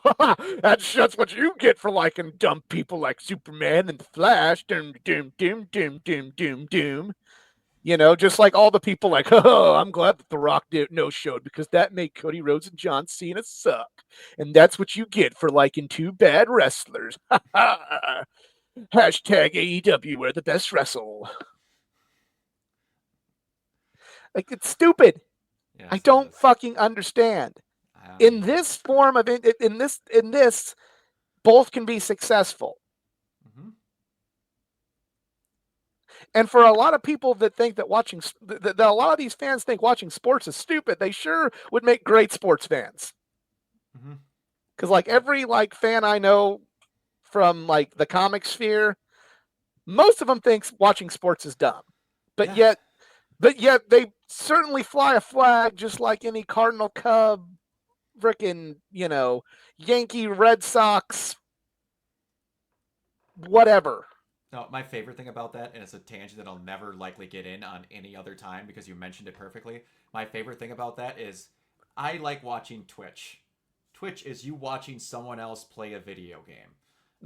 Speaker 1: that's what you get for liking dumb people like Superman and Flash. Doom, doom, doom, doom, doom, doom, doom. Just like all the people like, oh, I'm glad that The Rock no-showed because that made Cody Rhodes and John Cena suck. And that's what you get for liking two bad wrestlers. Hashtag AEW, where the best wrestle. Like, it's stupid.
Speaker 2: Yes,
Speaker 1: I don't fucking understand. In this form of in this, both can be successful.
Speaker 2: Mm-hmm.
Speaker 1: And for a lot of people that think that that a lot of these fans think watching sports is stupid, they sure would make great sports fans. Because like every like fan I know from like the comic sphere, most of them thinks watching sports is dumb. But yet they certainly fly a flag just like any Cardinal, Cub, frickin', Yankee, Red Sox, whatever.
Speaker 2: No, my favorite thing about that, and it's a tangent that I'll never likely get in on any other time because you mentioned it perfectly. My favorite thing about that is I like watching Twitch. Twitch is you watching someone else play a video game.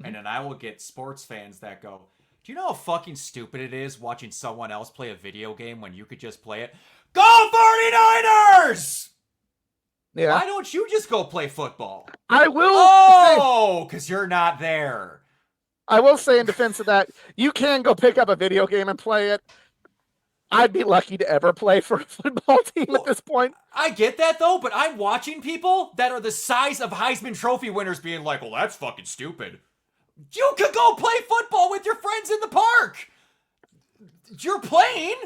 Speaker 2: And then I will get sports fans that go, do you know how fucking stupid it is watching someone else play a video game when you could just play it? Go 49ers!
Speaker 1: Yeah.
Speaker 2: Why don't you just go play football?
Speaker 1: I will
Speaker 2: Oh, because you're not there.
Speaker 1: I will say in defense of that, you can go pick up a video game and play it. I'd be lucky to ever play for a football team at this point.
Speaker 2: I get that though, but I'm watching people that are the size of Heisman Trophy winners being like, well, that's fucking stupid. You could go play football with your friends in the park. You're playing.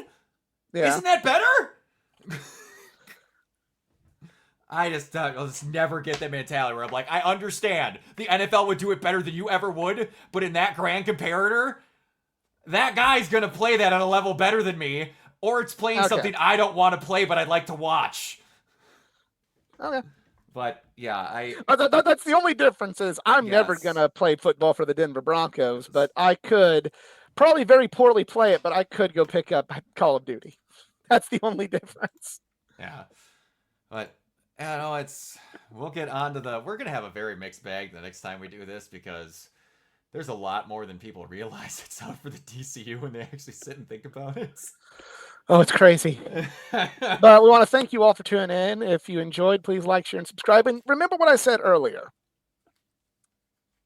Speaker 1: Yeah.
Speaker 2: Isn't that better? I'll just never get that mentality where I'm like, I understand the NFL would do it better than you ever would, but in that grand comparator, that guy's gonna play that on a level better than me, or it's playing something I don't want to play but I'd like to watch.
Speaker 1: Okay.
Speaker 2: But yeah,
Speaker 1: that's the only difference is I'm never gonna play football for the Denver Broncos, but I could probably very poorly play it, but I could go pick up Call of Duty. That's the only difference.
Speaker 2: Yeah. But we'll get on to we're gonna have a very mixed bag the next time we do this because there's a lot more than people realize it's out for the DCU when they actually sit and think about it.
Speaker 1: Oh, it's crazy. But we want to thank you all for tuning in. If you enjoyed, please like, share, and subscribe. And remember what I said earlier.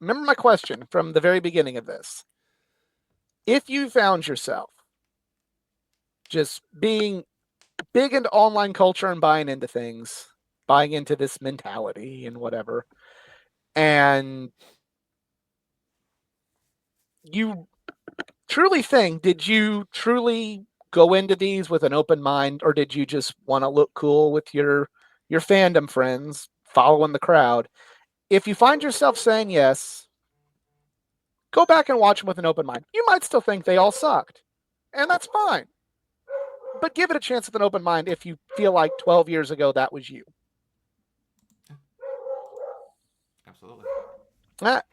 Speaker 1: Remember my question from the very beginning of this. If you found yourself just being big into online culture and buying into things, buying into this mentality and whatever, and you truly think, did you truly go into these with an open mind, or did you just want to look cool with your fandom friends following the crowd? If you find yourself saying yes, go back and watch them with an open mind. You might still think they all sucked, and that's fine. But give it a chance with an open mind if you feel like 12 years ago that was you.
Speaker 2: Absolutely.
Speaker 1: All right.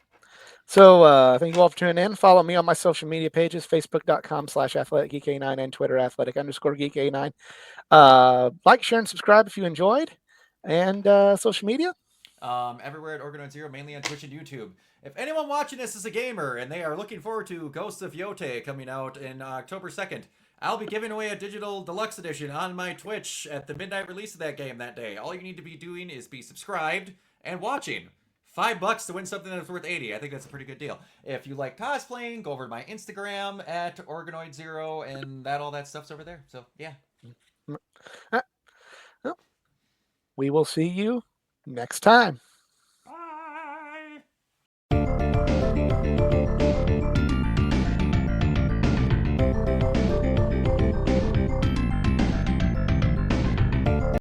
Speaker 1: So thank you all for tuning in. Follow me on my social media pages, facebook.com/athleticgeek89 and Twitter athletic_geek89. Like, share, and subscribe if you enjoyed. And social media?
Speaker 2: Everywhere at Organoid Zero, mainly on Twitch and YouTube. If anyone watching this is a gamer and they are looking forward to Ghosts of Yote coming out in October 2nd, I'll be giving away a digital deluxe edition on my Twitch at the midnight release of that game that day. All you need to be doing is be subscribed and watching. $5 to win something that's worth 80. I think that's a pretty good deal. If you like cosplaying, go over to my Instagram at Organoid Zero, and all that stuff's over there. So yeah.
Speaker 1: We will see you next time.